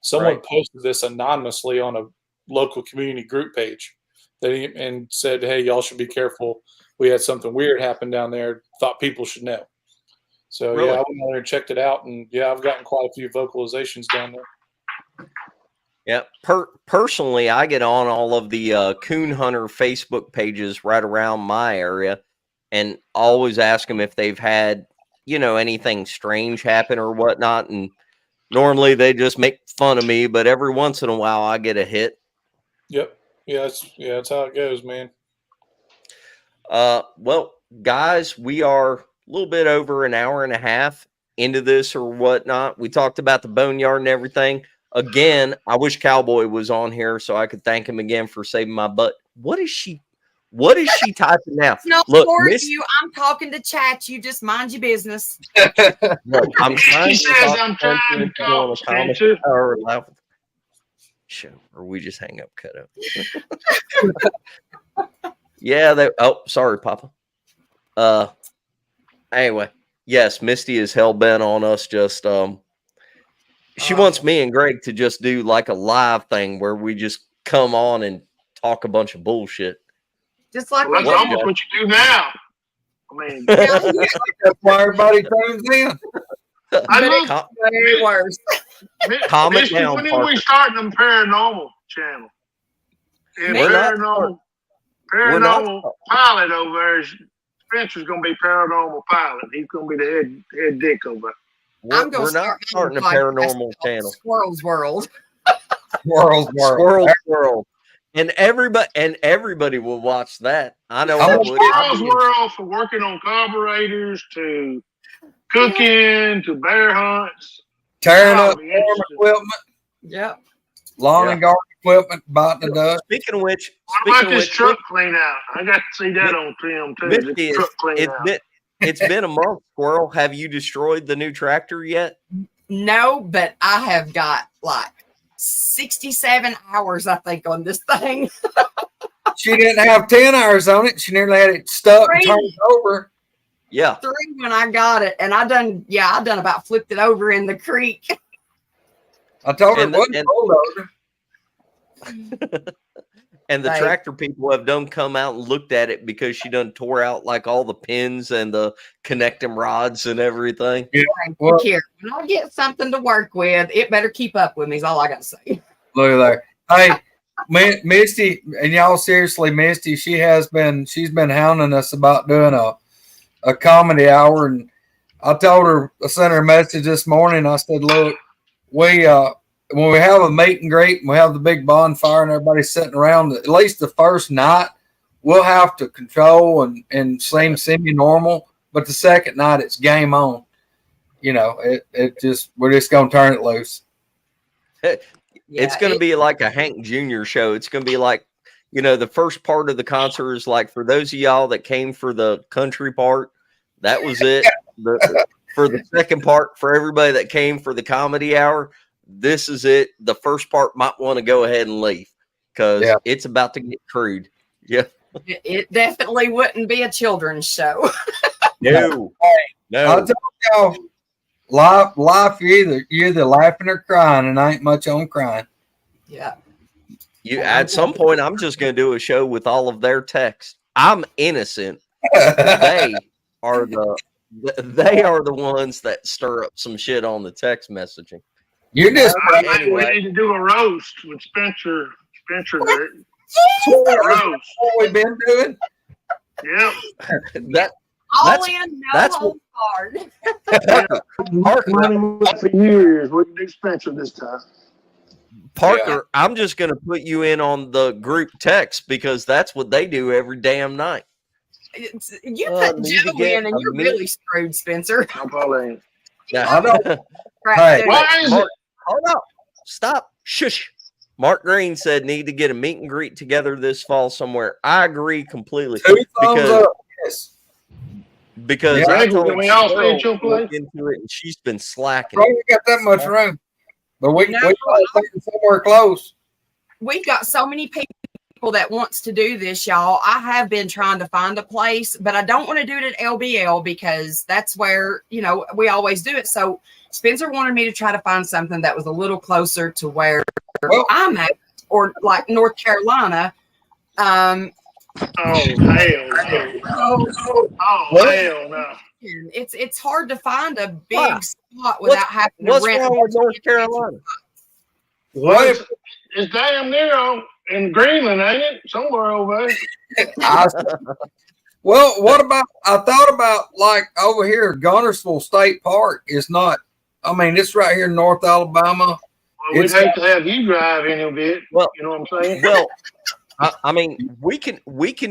someone posted this anonymously on a local community group page and said, "Hey, y'all should be careful. We had something weird happen down there. Thought people should know." So yeah, I went there and checked it out, and yeah, I've gotten quite a few vocalizations down there. Yeah, personally, I get on all of the coon hunter Facebook pages right around my area, and always ask them if they've had, you know, anything strange happen or whatnot. And normally they just make fun of me, but every once in a while I get a hit. Yep. Yeah, that's how it goes, man. Well, guys, we are a little bit over an hour and a half into this or whatnot. We talked about the Boneyard and everything. Again, I wish Cowboy was on here so I could thank him again for saving my butt. What is she typing now? No, Look, you. I'm talking to chat. You just mind your business. Look, I'm trying She says I'm trying to talk. Show, or we just hang up, cut up. Yeah, sorry, Papa. Anyway, yes, Misty is hell bent on us. Just she wants me and Greg to just do like a live thing where we just come on and talk a bunch of bullshit. Just like that's almost what you do now. I mean, that's why everybody turns in. I look way worse. Comment down. When are we starting the paranormal channel? And paranormal pilot over there. Spencer's going to be paranormal pilot. He's going to be the head dick over there. We're not starting a paranormal channel. Squirrel's World. Squirrel's World. And everybody will watch that. I know. Squirrel's World, for working on carburetors to cooking to bear hunts, tearing up farm equipment. Yep. Lawn and garden equipment, biting the dust. Speaking of which, what about this truck clean out? I got to see that on film too. Truck clean out. It's been a month, Squirrel. Have you destroyed the new tractor yet? No, but I have got like 67 hours, I think, on this thing. She didn't have 10 hours on it. She nearly had it stuck and turned over. Yeah. 3 when I got it, and I done about flipped it over in the creek. I told her it wasn't cold over. And the tractor people have done come out and looked at it because she done tore out like all the pins and the connecting rods and everything. Yeah. Well, when I get something to work with, it better keep up with me is all I got to say. Look at that. Hey, Misty, and y'all seriously, Misty, she's been hounding us about doing a comedy hour, and I told her, I sent her a message this morning. I said, look, when we have a meet and greet and we have the big bonfire and everybody's sitting around, at least the first night, we'll have to control and seem semi-normal. But the second night, it's game on. You know, we're just going to turn it loose. It's going to be like a Hank Jr. show. It's going to be like, the first part of the concert is like, for those of y'all that came for the country part, that was it. For the second part, for everybody that came for the comedy hour, this is it. The first part might want to go ahead and leave because it's about to get crude. Yeah. It definitely wouldn't be a children's show. No. I'll tell y'all, life, you're either laughing or crying, and I ain't much on crying. Yeah. At some point, I'm just going to do a show with all of their text. I'm innocent. They are the ones that stir up some shit on the text messaging. You're just we need to do a roast with Spencer. Spencer, roast. What we've been doing. Yeah. That's hard. For years, we can do Spencer this time. Parker, I'm just going to put you in on the group text because that's what they do every damn night. You put Joe in and you're really screwed, Spencer. I'm calling. Hey, why is it? Hold up. Stop. Shush. Mark Green said need to get a meet and greet together this fall somewhere. I agree completely. Because I told we all stay at your place? into it and she's been slacking. We got that much room. But we somewhere close. We've got so many people that wants to do this, y'all. I have been trying to find a place, but I don't want to do it at LBL because that's where, we always do it. So Spencer wanted me to try to find something that was a little closer to where I'm at, or like North Carolina. Oh, hell no. It's hard to find a big spot without having to rent. What's wrong with North Carolina? What? It's damn near in Greenland, ain't it? Somewhere over there. Well, what about? I thought about like over here, Gunnersville State Park is not. I mean, it's right here in North Alabama. Well, we'd hate to have you drive in a bit. Well, you know what I'm saying? Well, I mean, we can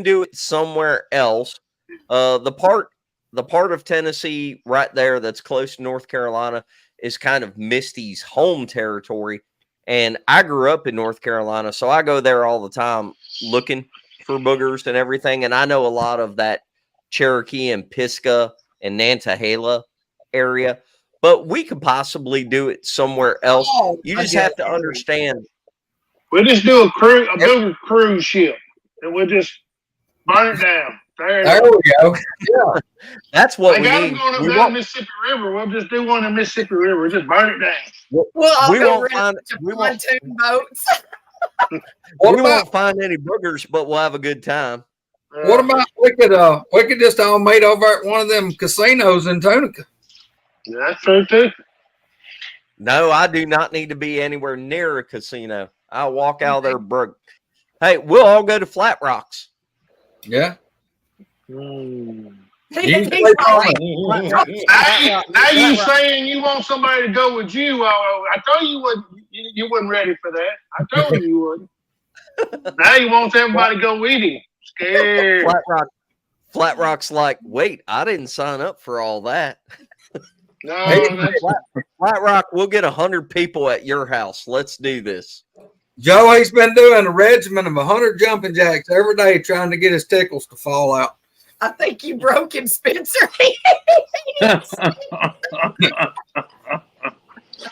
do it somewhere else. The part of Tennessee right there that's close to North Carolina is kind of Misty's home territory. And I grew up in North Carolina, so I go there all the time looking for boogers and everything. And I know a lot of that Cherokee and Pisgah and Nantahala area, but we could possibly do it somewhere else. You just have to understand. We'll just do a booger cruise ship, and we'll just burn it down. There we go. Yeah, that's what we need. Going up down Mississippi River. We'll just do one in Mississippi River. Just burn it down. We won't find pontoon boats. We won't find any boogers, but we'll have a good time. What about we could just all meet over at one of them casinos in Tunica? That's true too. No, I do not need to be anywhere near a casino. I'll walk out there broke. Hey, we'll all go to Flatrocks. Yeah. Now you saying you want somebody to go with you? I told you you wasn't ready for that. I told you wouldn't. Now you want everybody to go with him. Scared. Flatrock's like, wait, I didn't sign up for all that. No, Flatrock, we'll get 100 people at your house. Let's do this. Joe, he's been doing a regimen of 100 jumping jacks every day trying to get his tickles to fall out. I think you broke him, Spencer.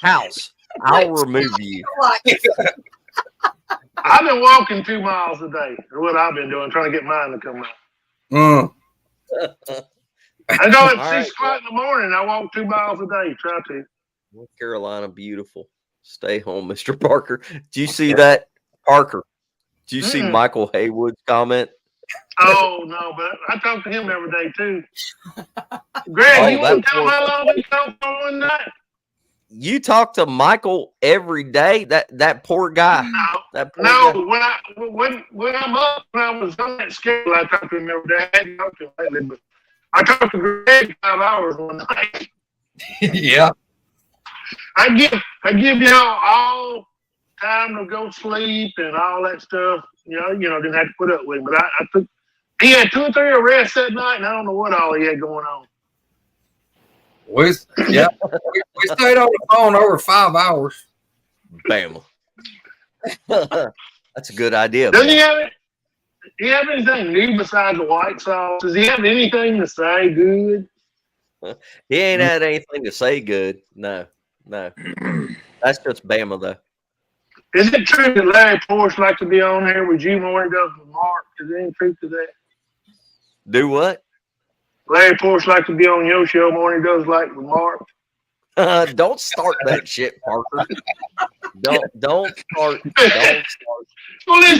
House, I'll remove you. I've been walking 2 miles a day. That's what I've been doing, trying to get mine to come out. I go at All 6 o'clock in the morning. I walk 2 miles a day. Try to. North Carolina, beautiful. Stay home, Mr. Parker. Do you see that, Parker? Do you see Michael Haywood's comment? Oh no, but I talk to him every day too. Greg, you want to tell him how long we talked for one night? You talk to Michael every day. That poor guy. No, that poor guy. When I'm up, when I was on that schedule, I talked to him every day. I hadn't talked to him lately, but I talked to Greg 5 hours one night. Yeah. I give y'all all time to go sleep and all that stuff. You know, didn't have to put up with him. But he had 2 or 3 arrests that night, and I don't know what all he had going on. We stayed on the phone over 5 hours. Bam. That's a good idea. Doesn't he have it? Do you have anything new besides the white sauce? Does he have anything to say good? He ain't had anything to say good. No. That's just Bama, though. Is it true that Larry Porsche likes to be on here with you more than he does with Mark? Is there any truth to that? Do what? Larry Porsche likes to be on your show more than he does like with Mark. Don't start that shit, Parker. Don't start. Well, he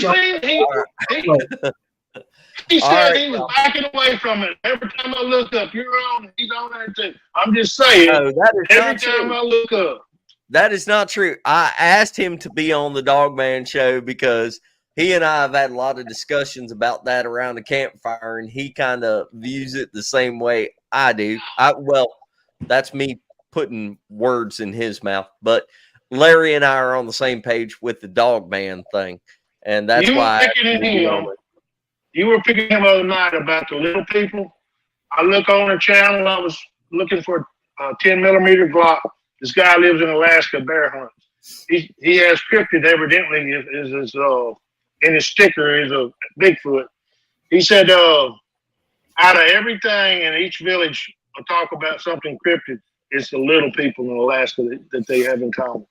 said he was backing away from it. Every time I look up, you're on. He's on there too. I'm just saying. No, that is every not time true. I look up. That is not true. I asked him to be on the Dogman show because he and I have had a lot of discussions about that around the campfire, and he kind of views it the same way I do. Well, that's me putting words in his mouth, but Larry and I are on the same page with the Dogman thing, and that's why you were picking him the other night about the little people. I look on the channel. I was looking for a 10mm Glock. This guy lives in Alaska, bear hunts. He has cryptid evidently in his sticker is a Bigfoot. He said out of everything in each village, I talk about something cryptid. It's the little people in Alaska that they have in common.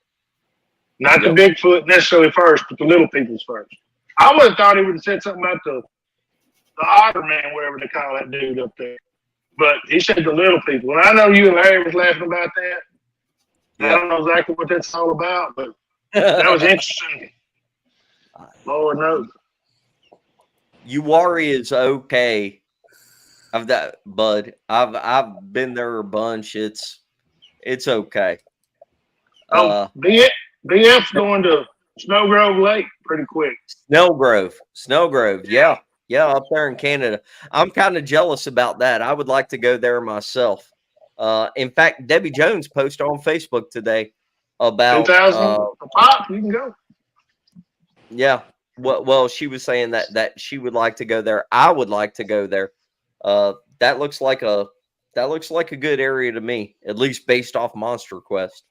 Not the Bigfoot necessarily first, but the little people's first. I would have thought he would have said something about the otter man, whatever they call that dude up there. But he said the little people. And I know you and Larry was laughing about that. I don't know exactly what that's all about, but that was interesting. Lord knows. Uwari is okay. I've that, bud. I've been there a bunch. It's okay. BF's going to Snow Grove Lake pretty quick. Snow Grove. Yeah, up there in Canada. I'm kind of jealous about that. I would like to go there myself. In fact, Debbie Jones posted on Facebook today about 2,000 a pop. You can go. Yeah. Well, she was saying that she would like to go there. I would like to go there. That looks like a good area to me, at least based off Monster Quest.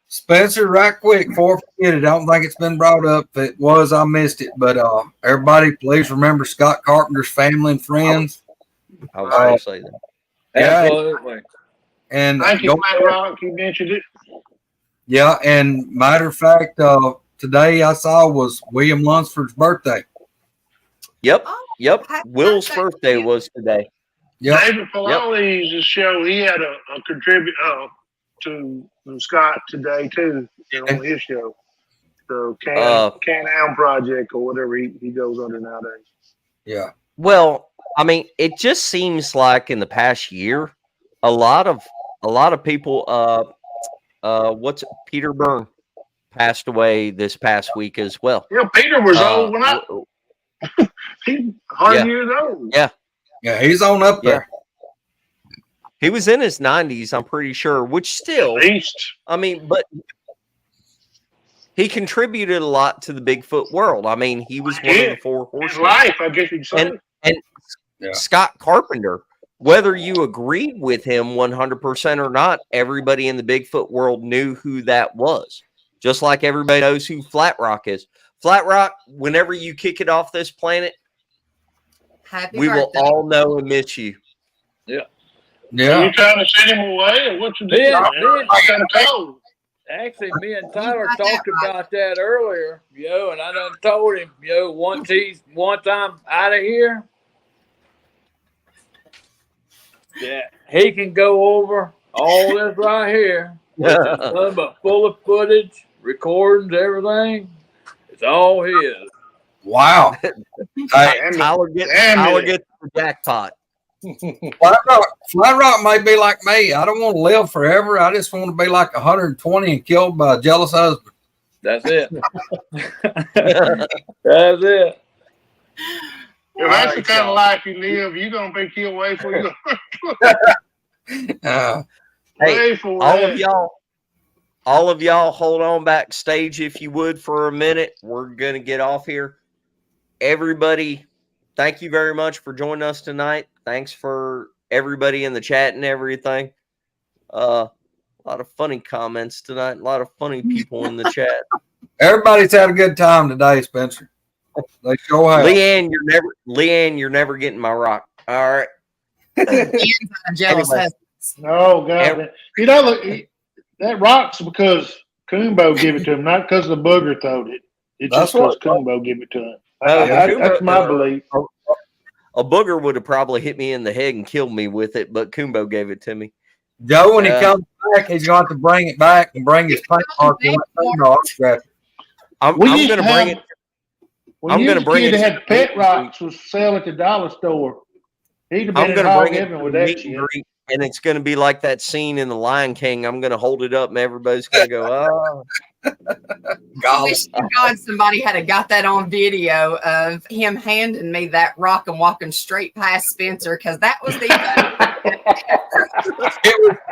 Spencer, right quick before I forget it, I don't think it's been brought up. If it was, I missed it. But everybody, please remember Scott Carpenter's family and friends. I was going to say that. Absolutely. And thank you, Flatrock. You mentioned it. Yeah, and matter of fact, today I saw was William Lunsford's birthday. Yep. Will's birthday was today. Yep. David Filoli's show, he had a contribute to Scott today too on his show. The Can-Am Project or whatever he goes under nowadays. Yeah. Well, I mean, it just seems like in the past year, a lot of people. Peter Byrne passed away this past week as well. Yeah, Peter was old when he's 100 years old. Yeah, he's on up there. He was in his 90s, I'm pretty sure, which still, at least. I mean, but he contributed a lot to the Bigfoot world. I mean, he was one of the 4 horsemen. Life, I guess you'd say. And Scott Carpenter, whether you agreed with him 100% or not, everybody in the Bigfoot world knew who that was. Just like everybody knows who Flatrock is. Flatrock, whenever you kick it off this planet, we will all know and miss you. Yeah. Are you trying to send him away, or what you doing? Actually, me and Tyler talked about that earlier, and I done told him, once I'm out of here, he can go over all this right here, which is nothing but full of footage, recordings, everything. It's all his. Wow. Tyler gets the jackpot. Flatrock may be like me. I don't want to live forever. I just want to be like 120 and killed by a jealous husband. That's it. That's it. If that's the kind of life you live, you're gonna be killed way for you. Hey, all of y'all, hold on backstage if you would for a minute. We're gonna get off here. Everybody, thank you very much for joining us tonight. Thanks for everybody in the chat and everything. A lot of funny comments tonight. A lot of funny people in the chat. Everybody's had a good time today, Spencer. They sure have. Leanne, you're never getting my rock. All right. Jealous. Anyway. No, God. You know, look, that rock's because Coombo gave it to him, not because the booger throwed it. It's just because Coombo gave it to him. That's my belief. A booger would have probably hit me in the head and killed me with it, but Coombo gave it to me. Joe, when he comes back, he's going to have to bring it back and bring his paint mark. I'm going to bring it. I'm going to bring it. That had pet rocks was sell at the dollar store. He'd have been in hog heaven with that shit. And it's going to be like that scene in The Lion King. I'm going to hold it up, and everybody's going to go, "Oh." I wish to God somebody had got that on video of him handing me that rock and walking straight past Spencer, because that was the.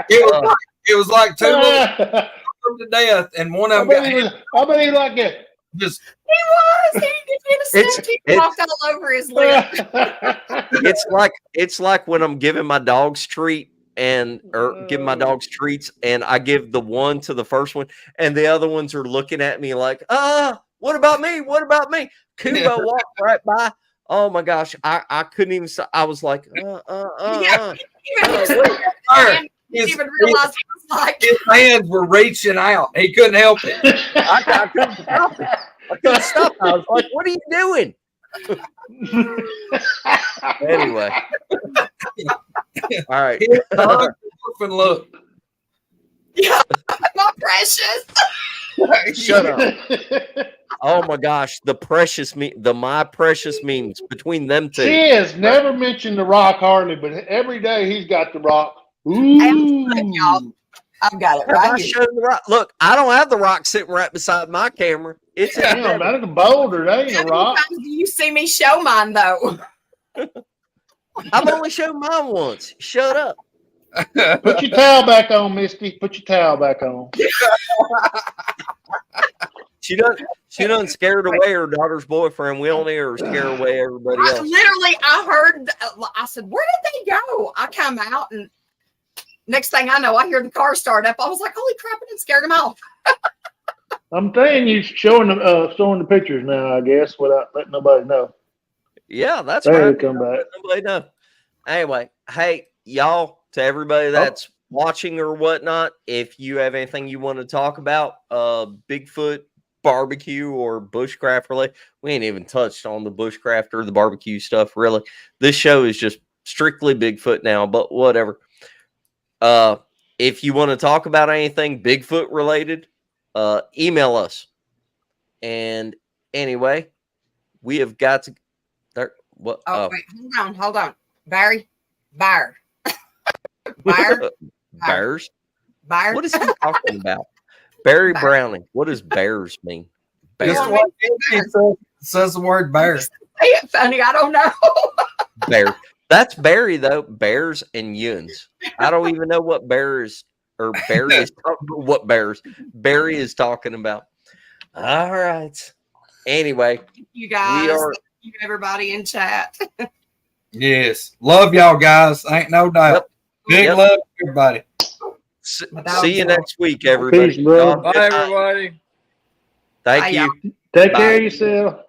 it was like two to death, and one of them. I bet he like it. Just he was. He walked all over his lip. It's like when I'm giving my dogs giving my dogs treats, and I give the one to the first one, and the other ones are looking at me like, what about me? What about me? Kubo walked right by. Oh my gosh, I couldn't even. I was like, His hands were reaching out. He couldn't help it. I couldn't stop it. I couldn't stop it. I was like, what are you doing? Anyway. All right. Look. Yeah, my precious. Shut up. Oh my gosh, the my precious memes between them two. She has never mentioned the rock hardly, but every day he's got the rock. Ooh. I've got it right here. Look, I don't have the rock sitting right beside my camera. It's out of the boulder. That ain't a rock. How many times do you see me show mine though? I've only showed mine once. Shut up. Put your towel back on, Misty. Put your towel back on. She doesn't scared away her daughter's boyfriend. We only her scare away everybody else. I heard. I said, "Where did they go?" I come out, and next thing I know, I hear the car start up. I was like, "Holy crap!" It scared them off. I'm saying you showing the pictures now, I guess, without letting nobody know. Yeah, that's there right. Come back. Nobody know. Anyway, hey y'all, to everybody that's watching or whatnot, if you have anything you want to talk about, Bigfoot, barbecue, or bushcraft related, we ain't even touched on the bushcraft or the barbecue stuff. Really, this show is just strictly Bigfoot now. But whatever. If you want to talk about anything Bigfoot related, email us. And anyway, we have got to. What? Oh, wait, hold on, Barry, Bears. What is he talking about? Barry Browning. What does bears mean? Bears. Says the word bear. Say it funny. I don't know. Bear. That's Barry though. Bears and Yuns. I don't even know what bears or Barry is what bears Barry is talking about. All right. Anyway, you guys. Thank you everybody in chat. Yes. Love y'all guys. Ain't no doubt. Big love everybody. See you next week, everybody. Peace, bro. Bye, everybody. Thank you. Take care of yourself.